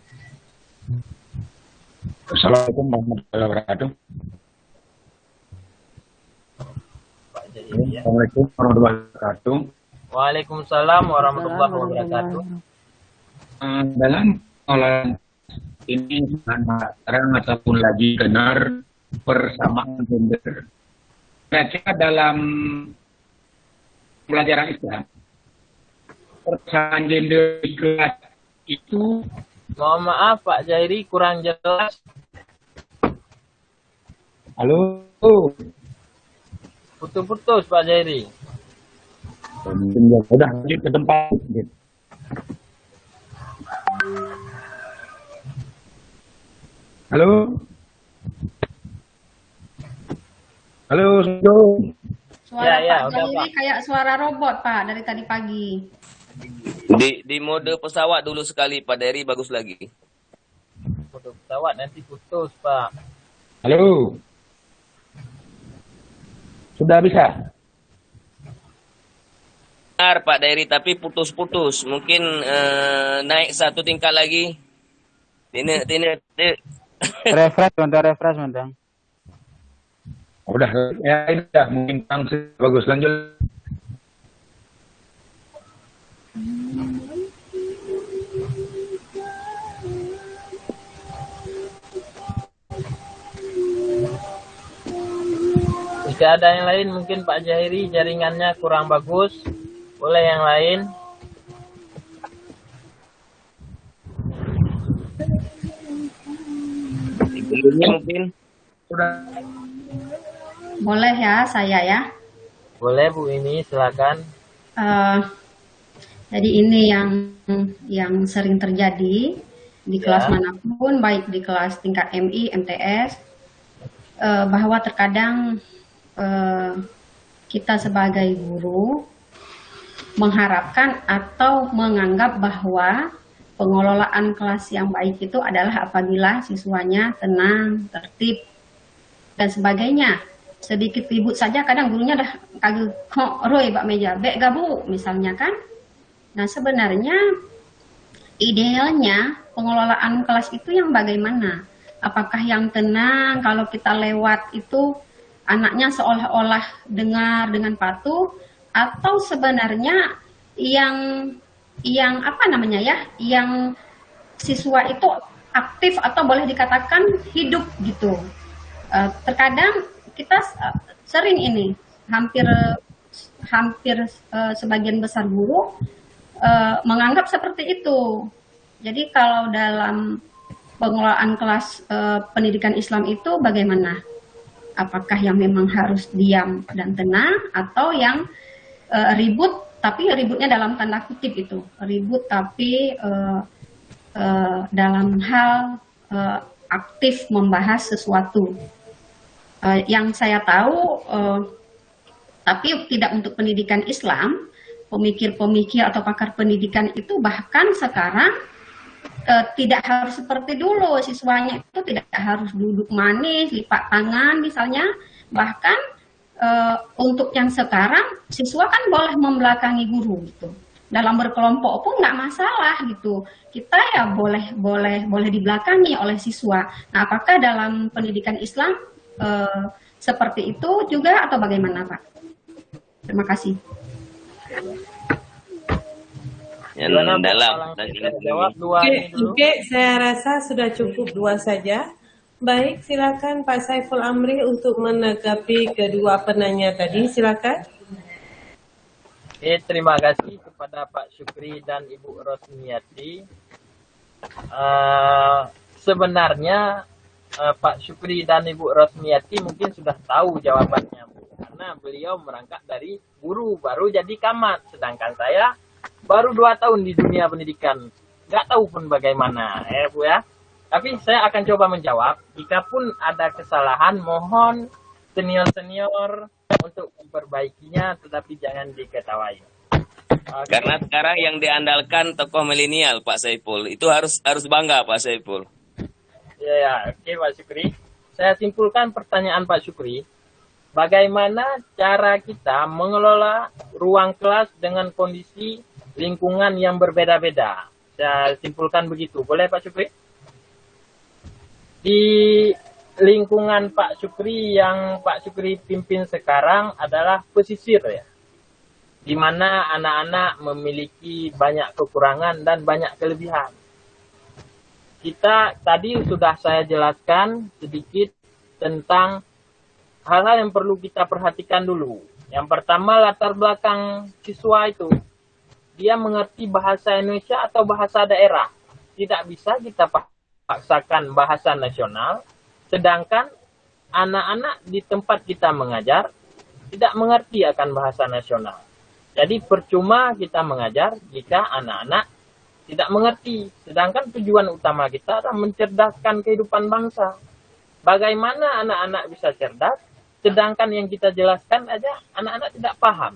Assalamualaikum warahmatullahi wabarakatuh. Pak Jahiri, ya. Assalamualaikum warahmatullahi wabarakatuh. Waalaikumsalam warahmatullahi wabarakatuh. Dalam pengelolaan ini sekarang ataupun lagi benar persamaan gender. Kira-kira dalam pelajaran Islam, persamaan gender di kelas itu. Mohon maaf Pak Jahiri kurang jelas. Halo. Putus-putus Pak Jahiri. Udah lanjut ke tempat. Halo. Halo. Suara Ya, Pak udah, Jahiri Pak. kayak suara robot Pak dari tadi pagi. Di mode pesawat dulu sekali Pak Dery, bagus lagi. Mode pesawat nanti putus Pak. Halo. Sudah bisa? Benar Pak Dery, tapi putus-putus. Mungkin naik satu tingkat lagi. Ini. Refresh bentar. Udah, ya ini udah mungkin bagus, lanjut. Jika ada yang lain mungkin Pak Jahiri jaringannya kurang bagus. Boleh yang lain? Sebelumnya mungkin. Boleh ya saya ya. Boleh Bu, ini silakan. Jadi ini yang sering terjadi di kelas manapun, baik di kelas tingkat MI, MTS, bahwa terkadang kita sebagai guru mengharapkan atau menganggap bahwa pengelolaan kelas yang baik itu adalah apabila siswanya tenang, tertib, dan sebagainya. Sedikit ribut saja kadang gurunya dah kagak roy bak meja bek gabu misalnya kan. Nah sebenarnya idealnya pengelolaan kelas itu yang bagaimana? Apakah yang tenang kalau kita lewat itu anaknya seolah-olah dengar dengan patuh, atau sebenarnya yang apa namanya ya, yang siswa itu aktif atau boleh dikatakan hidup gitu. Terkadang kita sering ini hampir sebagian besar guru menganggap seperti itu. Jadi kalau dalam pengelolaan kelas pendidikan Islam itu bagaimana? Apakah yang memang harus diam dan tenang, atau yang ribut tapi ributnya dalam tanda kutip itu, ribut tapi dalam hal aktif membahas sesuatu. Yang saya tahu, tapi tidak untuk pendidikan Islam, pemikir-pemikir atau pakar pendidikan itu bahkan sekarang tidak harus seperti dulu, siswanya itu tidak harus duduk manis, lipat tangan misalnya, bahkan untuk yang sekarang siswa kan boleh membelakangi guru gitu. Dalam berkelompok pun nggak masalah gitu. Kita ya boleh dibelakangi oleh siswa. Nah, apakah dalam pendidikan Islam seperti itu juga atau bagaimana Pak? Terima kasih. Yang dalam. Oke, saya rasa sudah cukup 2 saja. Baik, silakan Pak Saiful Amri untuk menanggapi kedua penanya tadi, silakan. Terima kasih kepada Pak Syukri dan Ibu Rosniati. Sebenarnya Pak Syukri dan Ibu Rosniati mungkin sudah tahu jawabannya, Bu. Karena beliau merangkak dari guru baru jadi camat, sedangkan saya baru 2 tahun di dunia pendidikan, nggak tahu pun bagaimana, Bu ya. Tapi saya akan coba menjawab. Jika pun ada kesalahan, mohon senior-senior untuk memperbaikinya, tetapi jangan diketawain. Karena sekarang yang diandalkan tokoh milenial, Pak Saiful, itu harus bangga, Pak Saiful. Ya, oke Pak Syukri. Saya simpulkan pertanyaan Pak Syukri. Bagaimana cara kita mengelola ruang kelas dengan kondisi lingkungan yang berbeda-beda? Saya simpulkan begitu. Boleh Pak Syukri? Di lingkungan Pak Syukri yang Pak Syukri pimpin sekarang adalah pesisir ya. Di mana anak-anak memiliki banyak kekurangan dan banyak kelebihan. Kita tadi sudah saya jelaskan sedikit tentang hal-hal yang perlu kita perhatikan dulu. Yang pertama, latar belakang siswa itu. Dia mengerti bahasa Indonesia atau bahasa daerah. Tidak bisa kita paksakan bahasa nasional, sedangkan anak-anak di tempat kita mengajar tidak mengerti akan bahasa nasional. Jadi percuma kita mengajar jika anak-anak tidak mengerti. Sedangkan tujuan utama kita adalah mencerdaskan kehidupan bangsa. Bagaimana anak-anak bisa cerdas, sedangkan yang kita jelaskan aja anak-anak tidak paham.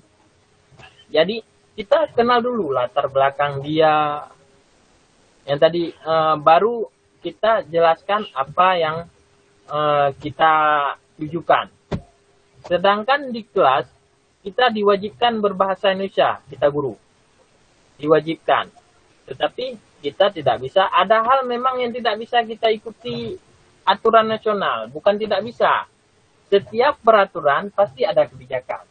Jadi kita kenal dulu latar belakang dia. Yang tadi baru kita jelaskan apa yang kita tujukan. Sedangkan di kelas kita diwajibkan berbahasa Indonesia, kita guru. Diwajibkan. Tetapi kita tidak bisa, ada hal memang yang tidak bisa kita ikuti aturan nasional, bukan tidak bisa. Setiap peraturan pasti ada kebijakan.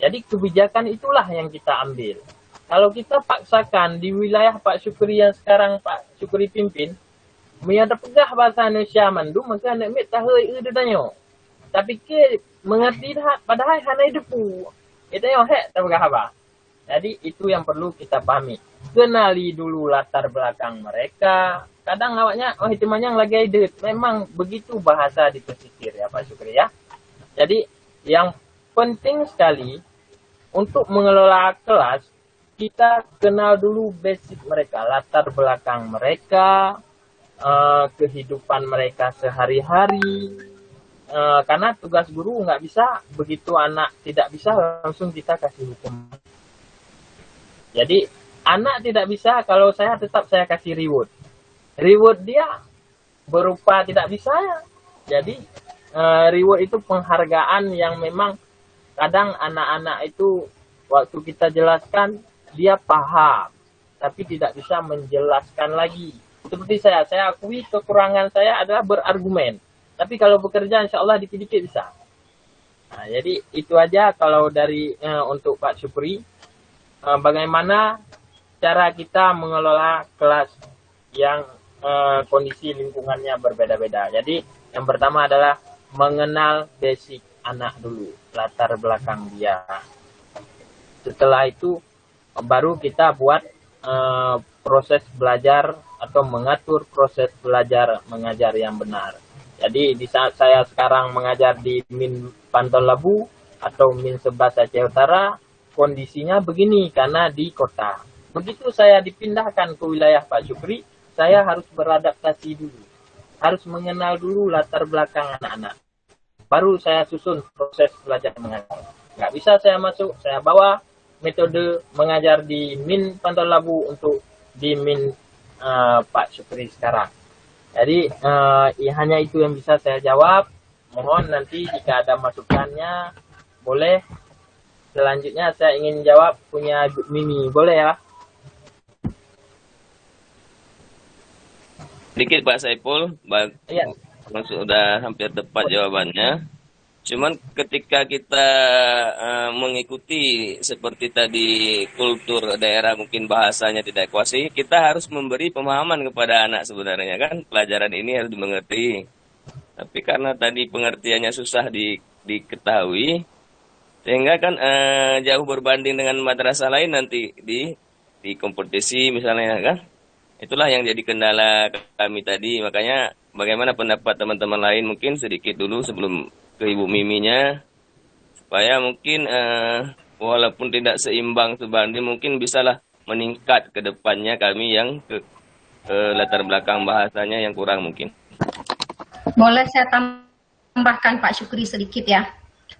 Jadi kebijakan itulah yang kita ambil. Kalau kita paksakan di wilayah Pak Syukri yang sekarang Pak Syukri pimpin, ada pegah bahasa Indonesia mandu, maka nak ambil tahu itu tanya. Tapi ke mengerti dah, padahal hanya depu. Kita yang hek tak pegah apa. Jadi itu yang perlu kita pahami. Kenali dulu latar belakang mereka. Kadang awaknya, itu yang lagi edit. Memang begitu bahasa di pesisir ya Pak Syukri ya. Jadi yang penting sekali untuk mengelola kelas, kita kenal dulu basic mereka, latar belakang mereka, kehidupan mereka sehari-hari. Karena tugas guru nggak bisa begitu anak tidak bisa langsung kita kasih hukum. Jadi anak tidak bisa kalau saya kasih reward. Reward dia berupa tidak bisa ya. Jadi reward itu penghargaan yang memang kadang anak-anak itu waktu kita jelaskan dia paham, tapi tidak bisa menjelaskan lagi. Seperti saya akui kekurangan saya adalah berargumen. Tapi kalau bekerja insya Allah dikit-dikit bisa. Nah, jadi itu aja kalau dari untuk Pak Syukri. Bagaimana cara kita mengelola kelas yang kondisi lingkungannya berbeda-beda. Jadi yang pertama adalah mengenal basic anak dulu, latar belakang dia. Setelah itu baru kita buat proses belajar atau mengatur proses belajar mengajar yang benar. Jadi di saat saya sekarang mengajar di Min Pantol Labu atau Min Sebas Aceh Utara, kondisinya begini karena di kota. Begitu saya dipindahkan ke wilayah Pak Syukri, saya harus beradaptasi dulu. Harus mengenal dulu latar belakang anak-anak. Baru saya susun proses belajar mengajar. Nggak bisa saya masuk, saya bawa metode mengajar di Min Pantol Labu untuk di Min Pak Syukri sekarang. Jadi hanya itu yang bisa saya jawab. Mohon nanti jika ada masukannya boleh. Selanjutnya saya ingin jawab punya Ibu Mimi, boleh ya? Sedikit Pak Saiful. Iya. sudah hampir tepat jawabannya. Cuman ketika kita mengikuti seperti tadi kultur daerah mungkin bahasanya tidak kuasai, kita harus memberi pemahaman kepada anak sebenarnya kan. Pelajaran ini harus dimengerti. Tapi karena tadi pengertiannya susah diketahui, sehingga kan jauh berbanding dengan madrasah lain nanti di kompetisi misalnya kan. Itulah yang jadi kendala kami tadi. Makanya bagaimana pendapat teman-teman lain mungkin sedikit dulu sebelum ke Ibu Miminya, supaya mungkin walaupun tidak seimbang sebanding mungkin bisalah meningkat ke depannya kami yang ke latar belakang bahasanya yang kurang mungkin. Boleh saya tambahkan Pak Syukri sedikit ya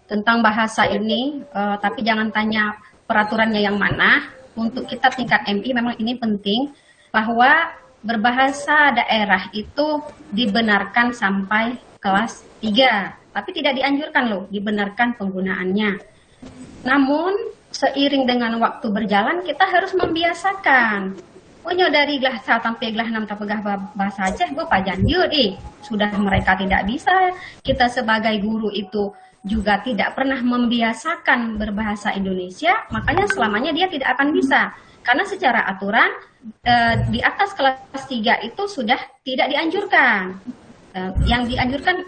tentang bahasa ini, tapi jangan tanya peraturannya yang mana. Untuk kita tingkat MI memang ini penting bahwa berbahasa daerah itu dibenarkan sampai kelas 3. Tapi tidak dianjurkan loh, dibenarkan penggunaannya. Namun, seiring dengan waktu berjalan, kita harus membiasakan. Punya dari kelas 1 sampai kelas 6 tapegah bahasa Aceh, gue pajanjur sudah mereka tidak bisa. Kita sebagai guru itu juga tidak pernah membiasakan berbahasa Indonesia, makanya selamanya dia tidak akan bisa. Karena secara aturan, di atas kelas 3 itu sudah tidak dianjurkan. Yang dianjurkan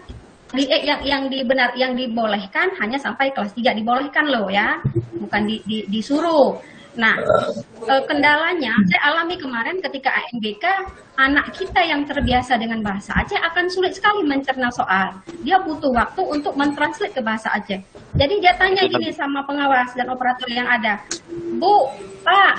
yang dibolehkan hanya sampai kelas 3 dibolehkan loh ya, bukan disuruh. Nah, kendalanya saya alami kemarin ketika ANBK, anak kita yang terbiasa dengan bahasa Aceh akan sulit sekali mencerna soal. Dia butuh waktu untuk mentranslate ke bahasa Aceh. Jadi dia tanya gini sama pengawas dan operator yang ada, Bu, Pak,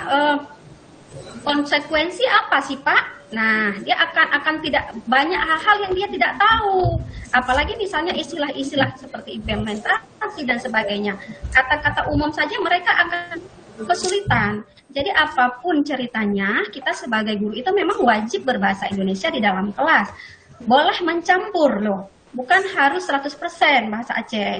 konsekuensi apa sih Pak? Nah, dia akan tidak banyak hal-hal yang dia tidak tahu. Apalagi misalnya istilah-istilah seperti implementasi dan sebagainya. Kata-kata umum saja mereka akan kesulitan. Jadi apapun ceritanya, kita sebagai guru itu memang wajib berbahasa Indonesia di dalam kelas. Boleh mencampur loh, bukan harus 100% bahasa Aceh.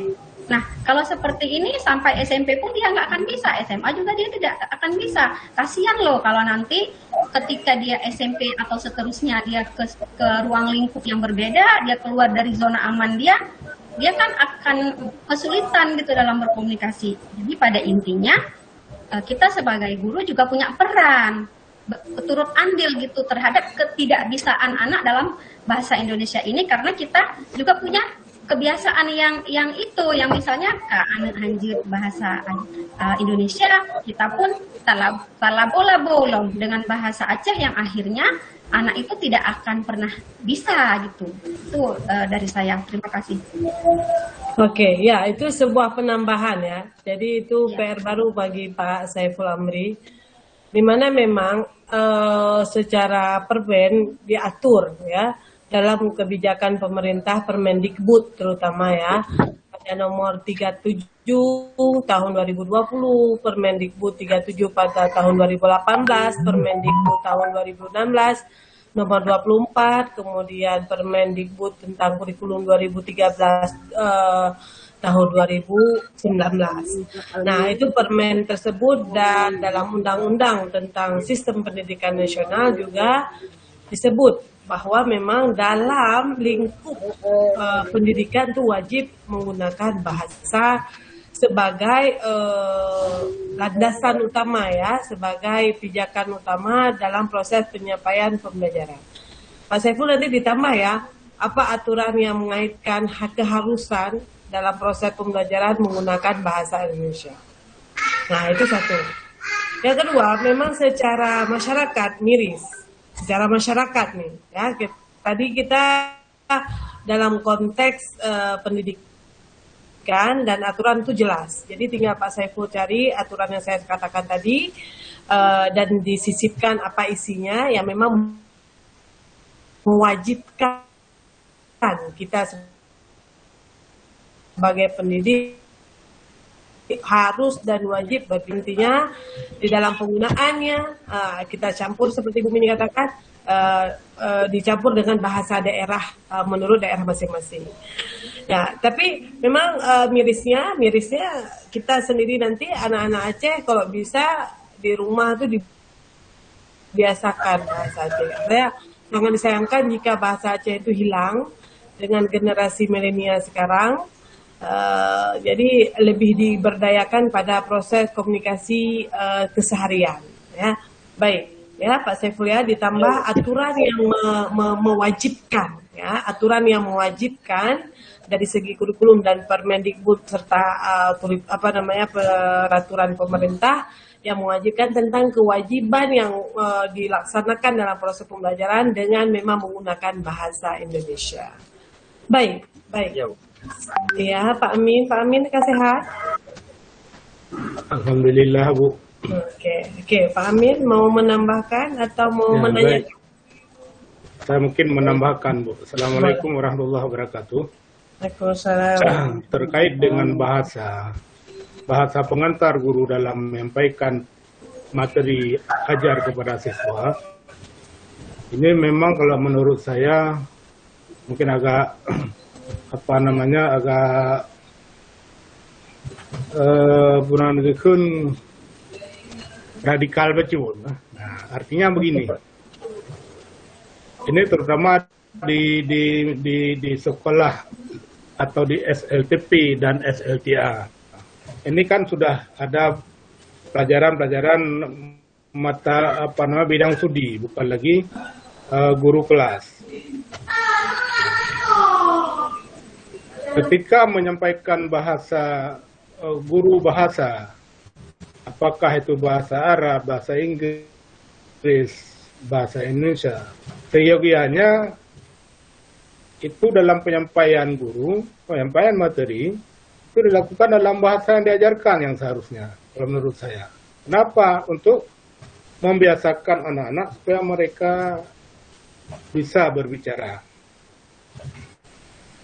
Nah, kalau seperti ini sampai SMP pun dia nggak akan bisa, SMA juga dia tidak akan bisa. Kasihan loh kalau nanti ketika dia SMP atau seterusnya dia ke ruang lingkup yang berbeda, dia keluar dari zona aman dia kan akan kesulitan gitu dalam berkomunikasi. Jadi pada intinya kita sebagai guru juga punya peran turut andil gitu terhadap ketidakbisaan anak dalam bahasa Indonesia ini, karena kita juga punya kebiasaan yang misalnya anak anjir bahasa Indonesia, kita pun salah bolong dengan bahasa Aceh yang akhirnya anak itu tidak akan pernah bisa gitu. Itu dari saya. Terima kasih. Oke, ya itu sebuah penambahan ya. Jadi itu PR baru bagi Pak Saiful Amri, di mana memang secara perben diatur ya dalam kebijakan pemerintah Permendikbud terutama ya, ada nomor 37 tahun 2020, Permendikbud 37 pada tahun 2018, Permendikbud tahun 2016 nomor 24, kemudian Permendikbud tentang kurikulum 2013 tahun 2019. Nah, itu permen tersebut dan dalam undang-undang tentang sistem pendidikan nasional juga disebut bahwa memang dalam lingkup pendidikan itu wajib menggunakan bahasa sebagai landasan utama ya, sebagai pijakan utama dalam proses penyampaian pembelajaran. Pak Saiful nanti ditambah ya, apa aturan yang mengaitkan keharusan dalam proses pembelajaran menggunakan bahasa Indonesia. Nah, itu satu. Yang kedua, memang secara masyarakat miris. Secara masyarakat nih, ya. Tadi kita dalam konteks pendidikan dan aturan itu jelas. Jadi tinggal Pak Saiful cari aturan yang saya katakan tadi dan disisipkan apa isinya yang memang mewajibkan kita sebagai pendidik harus dan wajib, intinya di dalam penggunaannya kita campur seperti Bu Mini katakan, dicampur dengan bahasa daerah menurut daerah masing-masing. Ya, tapi memang mirisnya kita sendiri nanti anak-anak Aceh kalau bisa di rumah tuh dibiasakan bahasa Aceh. Saya sangat disayangkan jika bahasa Aceh itu hilang dengan generasi milenial sekarang. Jadi lebih diberdayakan pada proses komunikasi keseharian. Ya, baik. Ya, Pak Saiful ya, ditambah aturan yang mewajibkan, ya, aturan yang mewajibkan dari segi kurikulum dan Permendikbud serta peraturan pemerintah yang mewajibkan tentang kewajiban yang dilaksanakan dalam proses pembelajaran dengan memang menggunakan bahasa Indonesia. Baik, baik. Ya, Pak Amin, sehat? Alhamdulillah, Bu. Oke, Pak Amin mau menambahkan atau mau menanyakan? Saya mungkin menambahkan, Bu. Assalamualaikum warahmatullahi wabarakatuh. Waalaikumsalam. Terkait dengan bahasa pengantar guru dalam menyampaikan materi ajar kepada siswa, ini memang kalau menurut saya mungkin agak agak radikal betul. Nah, artinya begini. Ini terutama di sekolah atau di SLTP dan SLTA. Ini kan sudah ada pelajaran mata bidang studi, bukan lagi guru kelas. Ketika menyampaikan bahasa guru bahasa, apakah itu bahasa Arab, bahasa Inggris, bahasa Indonesia, seyogianya itu dalam penyampaian materi itu dilakukan dalam bahasa yang diajarkan yang seharusnya, kalau menurut saya. Kenapa? Untuk membiasakan anak-anak supaya mereka bisa berbicara.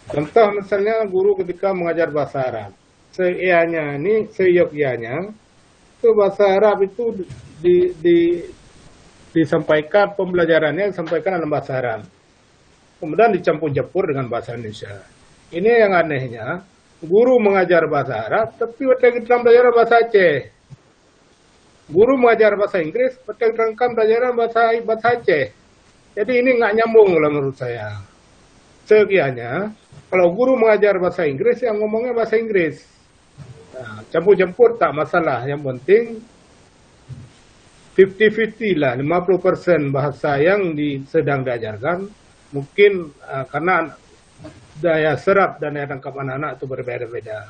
Contoh misalnya guru ketika mengajar bahasa Arab, seyogianya itu bahasa Arab itu disampaikan, pembelajarannya disampaikan dalam bahasa Arab. Kemudian dicampur-campur dengan bahasa Indonesia. Ini yang anehnya, guru mengajar bahasa Arab, tapi waktu kita belajar bahasa Aceh. Guru mengajar bahasa Inggris, waktu kita belajar bahasa Aceh. Jadi ini nggak nyambung kalau menurut saya. Sekiannya, kalau guru mengajar bahasa Inggris, yang ngomongnya bahasa Inggris. Nah, campur-campur tak masalah, yang penting 50-50 lah, 50% bahasa yang sedang diajarkan, mungkin karena daya serap dan daya tangkap anak-anak itu berbeda-beda.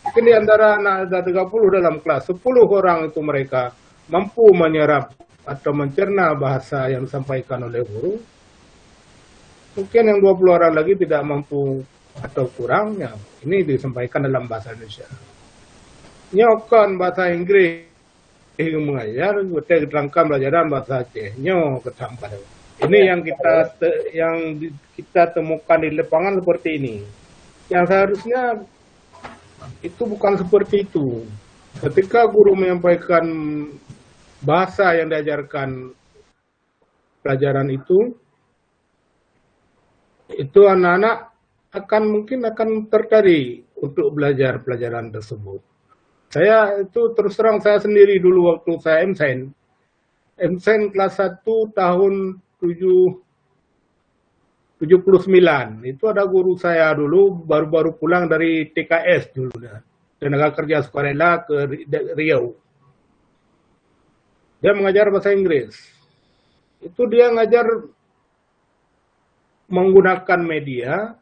Mungkin di antara anak ada 30 dalam kelas, 10 orang itu mereka mampu menyerap atau mencerna bahasa yang disampaikan oleh guru. Mungkin yang 20 orang lagi tidak mampu atau kurangnya, ini disampaikan dalam bahasa Indonesia. Nyokan bahasa Inggris mengajar, kita diterangkan pelajaran bahasa Aceh. Ini yang kita temukan di lapangan seperti ini. Yang seharusnya itu bukan seperti itu. Ketika guru menyampaikan bahasa yang diajarkan pelajaran itu anak-anak mungkin akan tertarik untuk belajar pelajaran tersebut. Saya itu terus terang saya sendiri dulu waktu saya MSen kelas 1 tahun 79. Itu ada guru saya dulu baru-baru pulang dari TKS dulu, tenaga kerja sukarela ke Riau. Dia mengajar bahasa Inggris. Itu dia ngajar menggunakan media,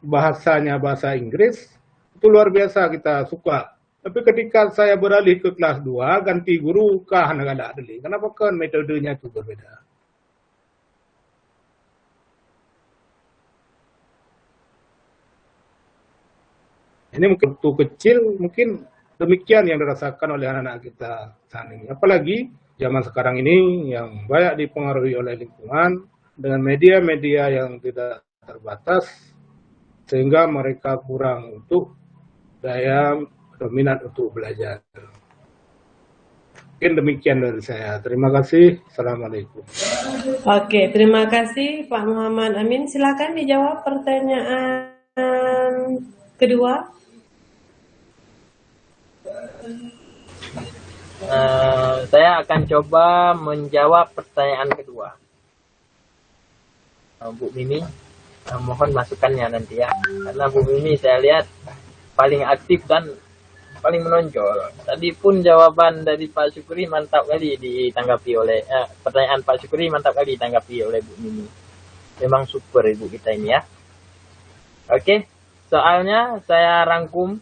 bahasanya bahasa Inggris, itu luar biasa kita suka. Tapi ketika saya beralih ke kelas 2, ganti guru kah negara adli. Kenapa kan metodenya itu berbeda? Ini mungkin waktu kecil, mungkin demikian yang dirasakan oleh anak-anak kita saat ini. Apalagi zaman sekarang ini yang banyak dipengaruhi oleh lingkungan dengan media-media yang tidak terbatas, sehingga mereka kurang untuk daya minat untuk belajar. Mungkin demikian dari saya. Terima kasih. Assalamualaikum. Oke, terima kasih Pak Muhammad Amin. Silakan dijawab pertanyaan kedua. Saya akan coba menjawab pertanyaan kedua. Bu Mimi, mohon masukannya nanti ya, karena Bu Mimi saya lihat paling aktif dan paling menonjol. Tadi pun jawaban dari Pak Syukri mantap kali ditanggapi oleh pertanyaan Pak Syukri mantap kali ditanggapi oleh Bu Mimi. Memang super ibu kita ini ya. Oke, soalnya saya rangkum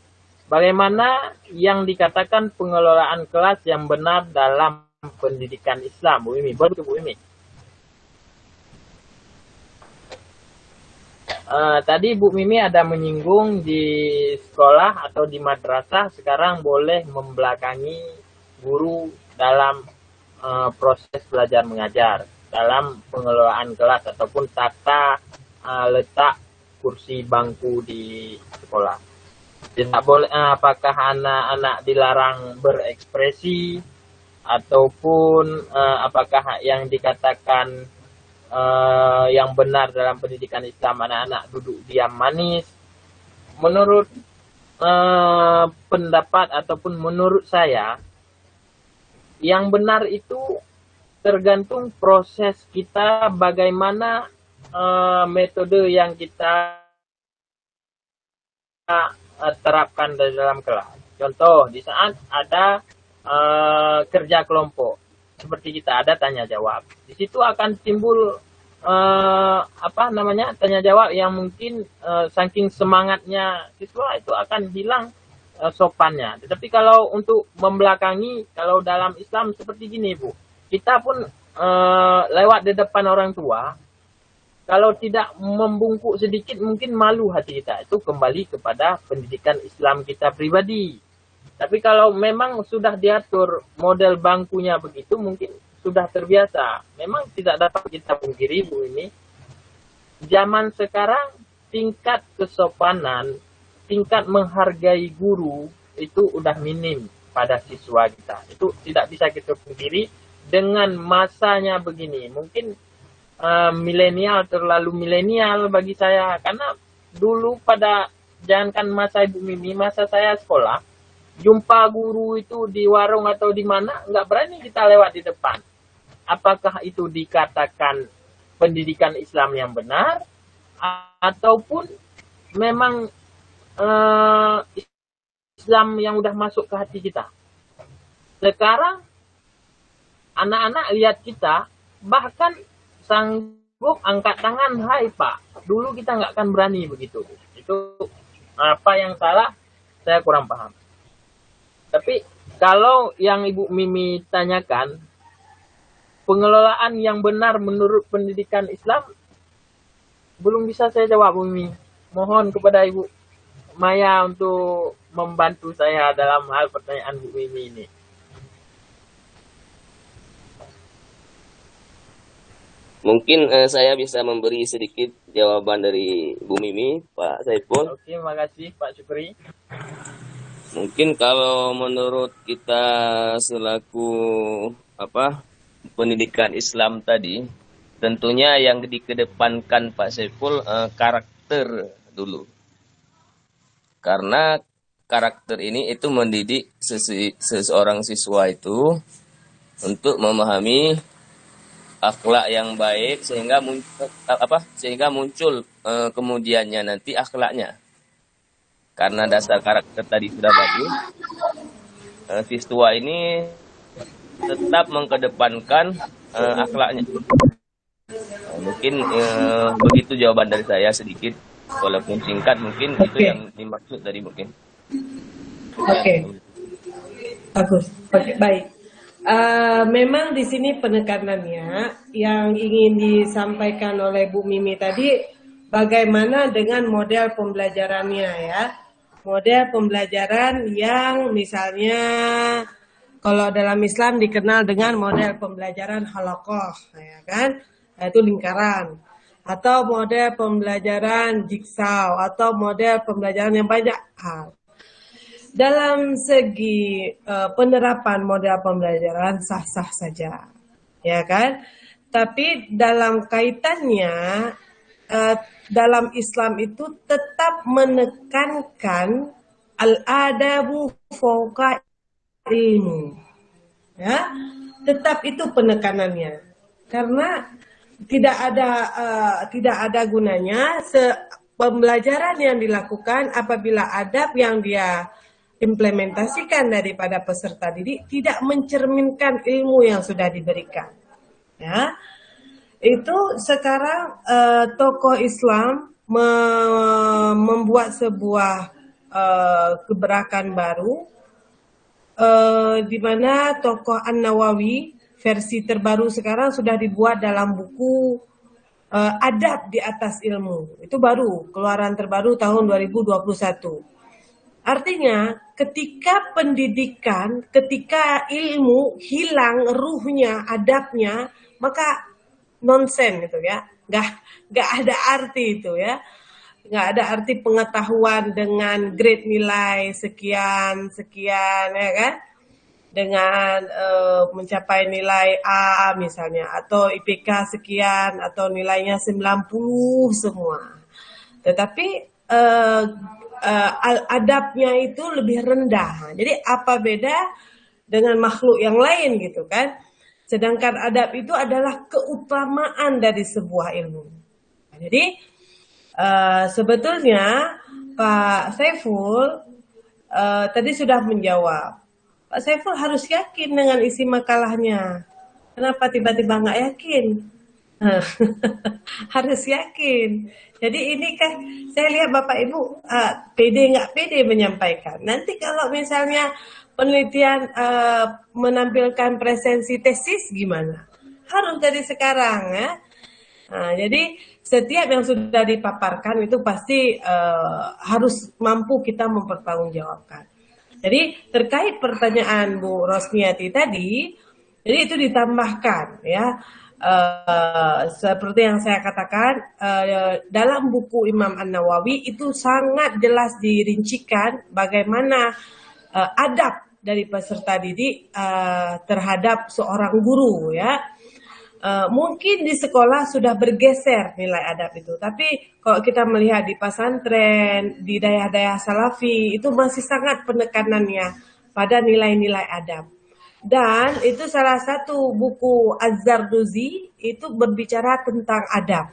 bagaimana yang dikatakan pengelolaan kelas yang benar dalam pendidikan Islam, Bu Mimi. Baru ke Bu Mimi. Tadi Bu Mimi ada menyinggung di sekolah atau di madrasah sekarang boleh membelakangi guru dalam proses belajar mengajar, dalam pengelolaan kelas ataupun tata letak kursi bangku di sekolah. Tidak boleh, apakah anak-anak dilarang berekspresi ataupun apakah yang dikatakan yang benar dalam pendidikan Islam anak-anak duduk diam manis. Menurut pendapat ataupun menurut saya yang benar itu tergantung proses kita, bagaimana metode yang kita terapkan dalam kelas. Contoh, di saat ada kerja kelompok seperti kita ada tanya jawab, di situ akan timbul tanya jawab yang mungkin saking semangatnya siswa itu akan hilang sopannya. Tetapi kalau untuk membelakangi, kalau dalam Islam seperti gini Bu, kita pun lewat di depan orang tua, kalau tidak membungkuk sedikit mungkin malu hati kita. Itu kembali kepada pendidikan Islam kita pribadi. Tapi kalau memang sudah diatur model bangkunya begitu, mungkin sudah terbiasa. Memang tidak dapat kita pungkiri Bu ini, zaman sekarang tingkat kesopanan, tingkat menghargai guru itu udah minim pada siswa kita. Itu tidak bisa kita pungkiri dengan masanya begini. Mungkin milenial terlalu milenial bagi saya, karena dulu pada jangankan masa Ibu Mimi, masa saya sekolah, jumpa guru itu di warung atau di mana, nggak berani kita lewat di depan. Apakah itu dikatakan pendidikan Islam yang benar, ataupun memang Islam yang udah masuk ke hati kita. Sekarang anak-anak lihat kita, bahkan sanggup angkat tangan, hai Pak. Dulu kita nggak akan berani begitu. Itu apa yang salah, saya kurang paham. Tapi kalau yang Ibu Mimi tanyakan, pengelolaan yang benar menurut pendidikan Islam, belum bisa saya jawab Bu Mimi. Mohon kepada Ibu Maya untuk membantu saya dalam hal pertanyaan Bu Mimi ini. Mungkin saya bisa memberi sedikit jawaban dari Bu Mimi, Pak Saiful. Oke, terima kasih Pak Syukri. Mungkin kalau menurut kita selaku pendidikan Islam tadi, tentunya yang dikedepankan Pak Saiful karakter dulu. Karena karakter ini itu mendidik seseorang siswa itu untuk memahami akhlak yang baik sehingga muncul kemudiannya nanti akhlaknya. Karena dasar karakter tadi sudah bagus, siswa ini tetap mengkedepankan akhlaknya. Mungkin begitu jawaban dari saya sedikit, walaupun singkat mungkin itu yang dimaksud tadi mungkin. Oke. Bagus. Oke, baik. Memang di sini penekanannya yang ingin disampaikan oleh Bu Mimi tadi, bagaimana dengan model pembelajarannya ya. Model pembelajaran yang misalnya kalau dalam Islam dikenal dengan model pembelajaran halakoh, ya kan? Itu lingkaran. Atau model pembelajaran jigsaw, atau model pembelajaran yang banyak hal. Dalam segi penerapan model pembelajaran sah-sah saja, ya kan? Tapi dalam kaitannya dalam Islam itu tetap menekankan al-adabu fauqa ilmu, ya, tetap itu penekanannya. Karena tidak ada gunanya pembelajaran yang dilakukan apabila adab yang dia implementasikan daripada peserta didik tidak mencerminkan ilmu yang sudah diberikan. Ya, itu sekarang tokoh Islam membuat sebuah gebrakan baru, di mana tokoh An-Nawawi versi terbaru sekarang sudah dibuat dalam buku Adab di Atas Ilmu. Itu baru, keluaran terbaru tahun 2021. Artinya ketika pendidikan, ketika ilmu hilang ruhnya, adabnya, maka nonsen itu ya, nggak ada arti itu ya, nggak ada arti pengetahuan dengan grade nilai sekian ya kan, dengan mencapai nilai A misalnya, atau IPK sekian, atau nilainya 90 semua. Tetapi adabnya itu lebih rendah. Jadi apa beda dengan makhluk yang lain gitu kan? Sedangkan adab itu adalah keutamaan dari sebuah ilmu. Jadi sebetulnya Pak Saiful tadi sudah menjawab. Pak Saiful harus yakin dengan isi makalahnya. Kenapa tiba-tiba nggak yakin? Harus yakin. Jadi ini kan saya lihat Bapak Ibu pede nggak pede menyampaikan. Nanti kalau misalnya penelitian menampilkan presensi tesis gimana? Harus dari sekarang ya. Nah, jadi setiap yang sudah dipaparkan itu pasti harus mampu kita mempertanggungjawabkan. Jadi terkait pertanyaan Bu Rosniati tadi, jadi itu ditambahkan ya. Seperti yang saya katakan dalam buku Imam An-Nawawi itu sangat jelas dirincikan bagaimana adab dari peserta didik terhadap seorang guru ya. Mungkin di sekolah sudah bergeser nilai adab itu, tapi kalau kita melihat di pesantren, di daerah-daerah salafi itu masih sangat penekanannya pada nilai-nilai adab. Dan itu salah satu buku Az-Zarduzi itu berbicara tentang adab.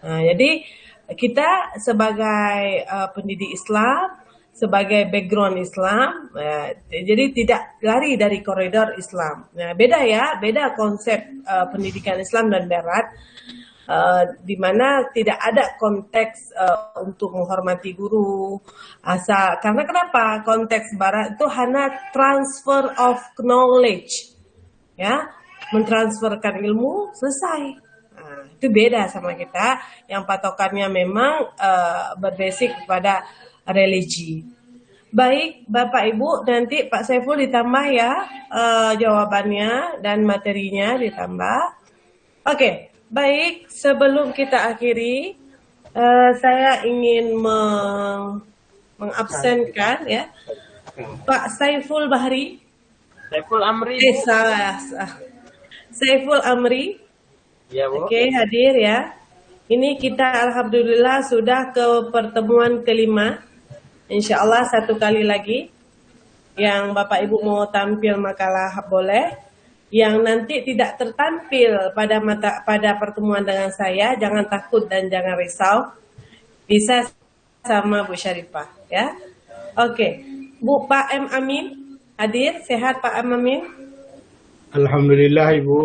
Nah, jadi kita sebagai pendidik Islam, sebagai background Islam, jadi tidak lari dari koridor Islam. Nah, beda konsep pendidikan Islam dan Barat, di mana tidak ada konteks untuk menghormati guru. Karena kenapa? Konteks Barat itu hanya transfer of knowledge, ya, mentransferkan ilmu selesai. Nah, itu beda sama kita yang patokannya memang berbasik kepada religi. Baik, Bapak Ibu, nanti Pak Saiful ditambah ya jawabannya dan materinya ditambah. Oke, baik, sebelum kita akhiri, saya ingin mengabsenkan ya Pak Saiful Bahri. Saiful Amri. Salah. Saiful Amri. Ya, Bu. Oke, hadir ya. Ini kita alhamdulillah sudah ke pertemuan kelima. Insya Allah satu kali lagi. Yang Bapak Ibu mau tampil makalah boleh. Yang nanti tidak tertampil pada pertemuan dengan saya, jangan takut dan jangan risau. Bisa sama Bu Syarifah ya. Oke. Bu Pak M Amin hadir, sehat Pak M Amin? Alhamdulillah Ibu.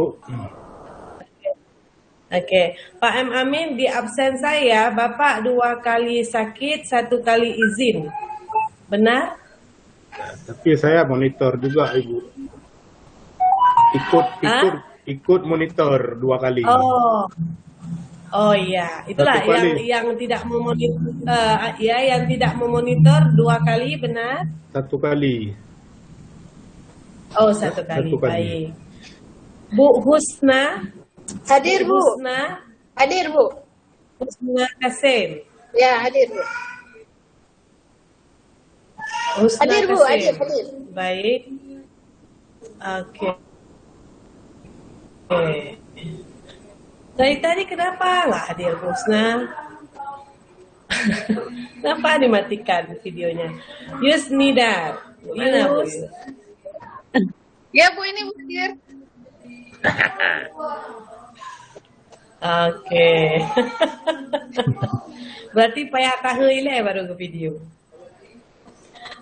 Oke, Pak M Amin, di absen saya Bapak 2 kali sakit, 1 kali izin, benar? Tapi saya monitor juga Ibu. Ikut monitor 2 kali. Oh iya, itulah yang tidak memonitor, yang tidak memonitor 2 kali, benar? 1 kali. Oh, 1 kali. Baik. Bu Husna. Hadir Bu. Husna. Hadir Bu. Husna Kasim. Ya, hadir Bu. Husna hadir Bu, Kasim. hadir. Baik. Oke. Dari tadi kenapa nggak hadir Husna? Kenapa dimatikan videonya? Yusnida. Mana Bu? Ya Bu, ini Bu hadir. Oke. Berarti payah tahu ile baru ke video.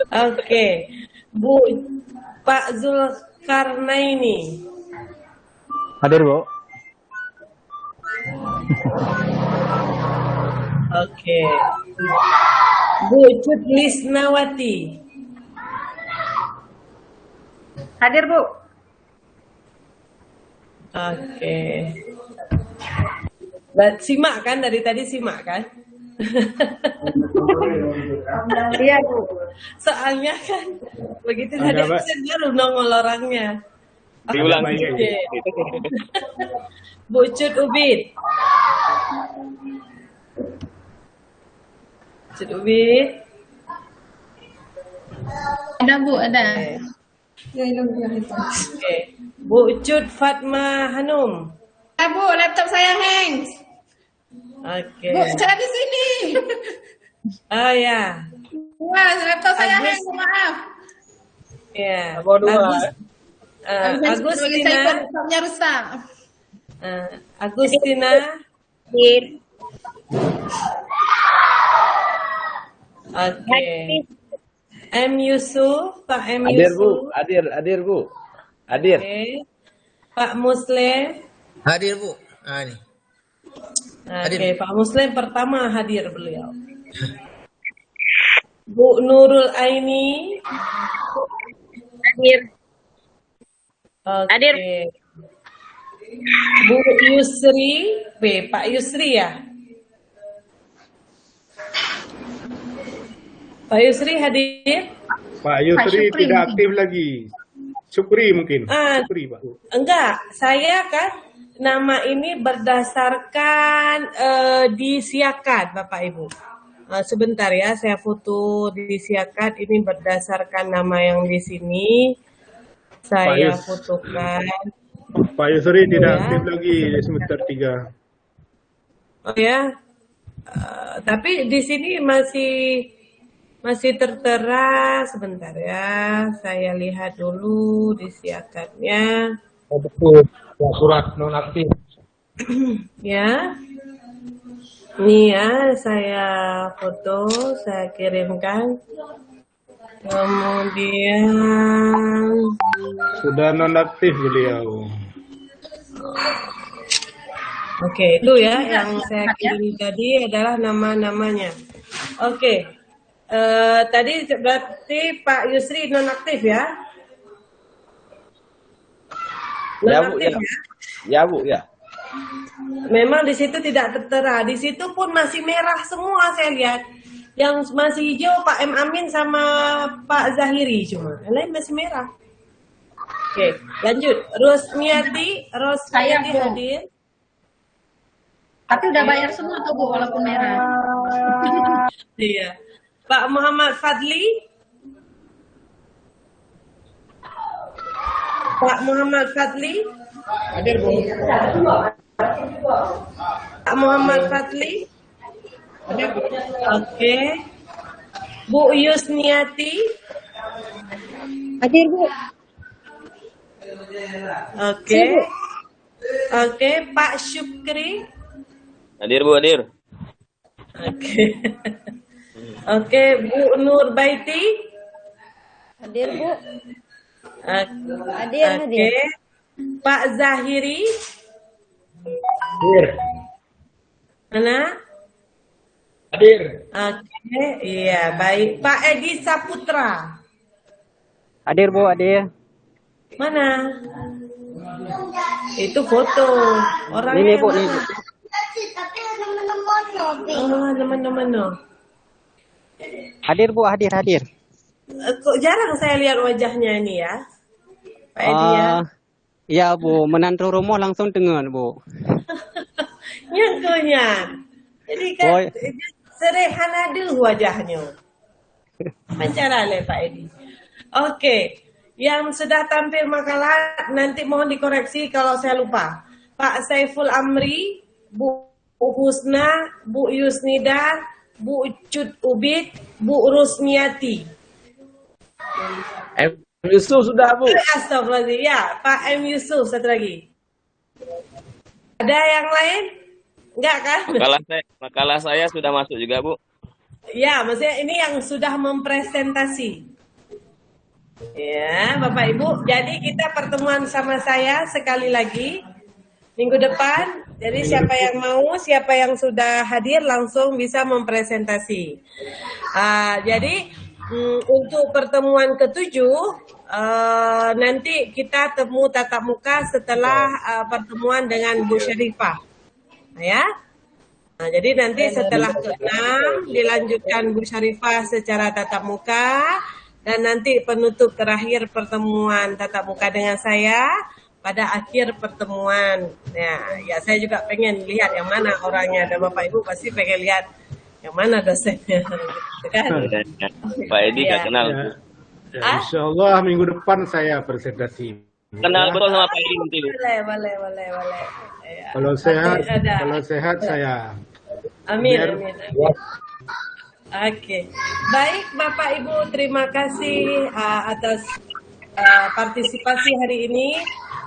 Oke. Bu Pak Zulkarnaini. Hadir, Bu. Oke. Bu Cut Lisnawati. Hadir, Bu. Oke. Simak kan dari tadi simak kan? Iya, Bu. Soalnya kan begitu tadi absen baru nongol orangnya. Diulang. Oke. Bu Cut Ubid. Cut Ubid. Ada, Bu, ada. Oke. Bu Cut Fatma Hanum. Bu, laptop saya hang. Oke. Bu, saya di sini. Oh ya. Wah, laptop saya hang, maaf. Ya. Agustina. Laptopnya rusak. Agustina. Oke. M Yusuf, Pak M Hadir, Bu. Yusuf. Hadir, Bu. Hadir. Oke. Pak Muslim. Hadir, Bu. Ah, ini. Oke, Pak Muslim pertama hadir beliau. Bu Nurul Aini. Hadir. Oke. Hadir. Bu Yusri, Pak Yusri ya? Pak Yusri hadir? Pak Yusri tidak aktif lagi. Syukri mungkin. Syukri, Pak. Enggak, saya kan nama ini berdasarkan disiakat Bapak Ibu. Sebentar ya, saya foto disiakat ini berdasarkan nama yang di sini. Saya fotokan. Pak Yusri tidak aktif lagi di semester 3. Oh ya, tapi di sini masih tertera. Sebentar ya, saya lihat dulu disiakatnya. Oh, betul. Surat nonaktif. Ya. Ini ya, saya foto, saya kirimkan. Kemudian sudah nonaktif beliau. Oke, itu ya yang saya kirim tadi adalah nama-namanya. Oke. Tadi berarti Pak Yusri nonaktif ya? Ya, Bu, ya. Ya, Bu, ya. Memang di situ tidak tertera. Di situ pun masih merah semua saya lihat. Yang masih hijau Pak M Amin sama Pak Zahiri cuma. Yang lain masih merah. Oke, lanjut. Rosmiati hadir. Tapi udah bayar semua tuh, Bu, walaupun merah. Iya. Pak Muhammad Fadli. Pak Muhammad Fadli. Hadir, Bu. Pak Muhammad Fadli. Oke. Bu Yusniati. Hadir, Bu. Oke. Oke, Pak Syukri. Hadir, Bu, hadir. Oke. Oke, Bu Nur Baiti. Hadir, Bu. Oke. Hadir. Pak Zahiri. Hadir. Mana? Hadir. Oke, iya baik. Pak Edi Saputra. Hadir, Bu, hadir. Mana? Itu foto orangnya. Ini, Bu, ini. Oh, teman-teman. Hadir, Bu, hadir. Kok jarang saya lihat wajahnya ini ya, Pak Edi ya? Ya, Bu, menantu rumah langsung dengar, Bu. Nyangkunya. Jadi kan sederhana dulu wajahnya. Bicara oleh Pak Edi. Oke, yang sudah tampil makalah nanti mohon dikoreksi kalau saya lupa. Pak Saiful Amri, Bu Husna, Bu Yusnida, Bu Cut Ubid, Bu Rusmiati. M Yusuf sudah, Bu. Astagfirullahaladzim. Ya, Pak M Yusuf satu lagi. Ada yang lain? Enggak kan? Makalah saya sudah masuk juga, Bu. Ya, maksudnya ini yang sudah mempresentasi. Ya, Bapak Ibu. Jadi kita pertemuan sama saya sekali lagi minggu depan. Jadi siapa yang mau, siapa yang sudah hadir langsung bisa mempresentasi. Jadi untuk pertemuan ke-7 nanti kita temu tatap muka setelah pertemuan dengan Bu Syarifah. Ya. Nah, jadi nanti setelah ke-6 dilanjutkan Bu Syarifah secara tatap muka dan nanti penutup terakhir pertemuan tatap muka dengan saya pada akhir pertemuan. Ya saya juga pengen lihat yang mana orangnya dan Bapak Ibu pasti pengen lihat yang mana dosennya. Kan? Pak Edi gak kenal. Ya, Insya Allah minggu depan saya presentasi. Kenal betul sama Pak Edi nanti. Boleh. Ya. Kalau sehat saya. Amin. Oke. Baik Bapak Ibu, terima kasih atas partisipasi hari ini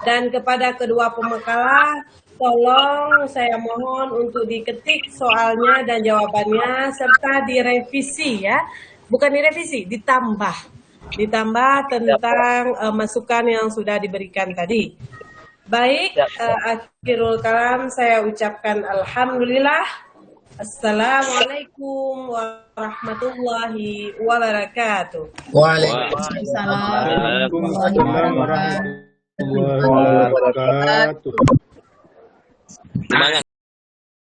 dan kepada kedua pemakalah tolong saya mohon untuk diketik soalnya dan jawabannya serta direvisi ya. Bukan direvisi, ditambah tentang masukan yang sudah diberikan tadi. Baik, akhirul kalam saya ucapkan alhamdulillah. Assalamualaikum warahmatullahi wabarakatuh. Waalaikumsalam warahmatullahi wabarakatuh. Semangat.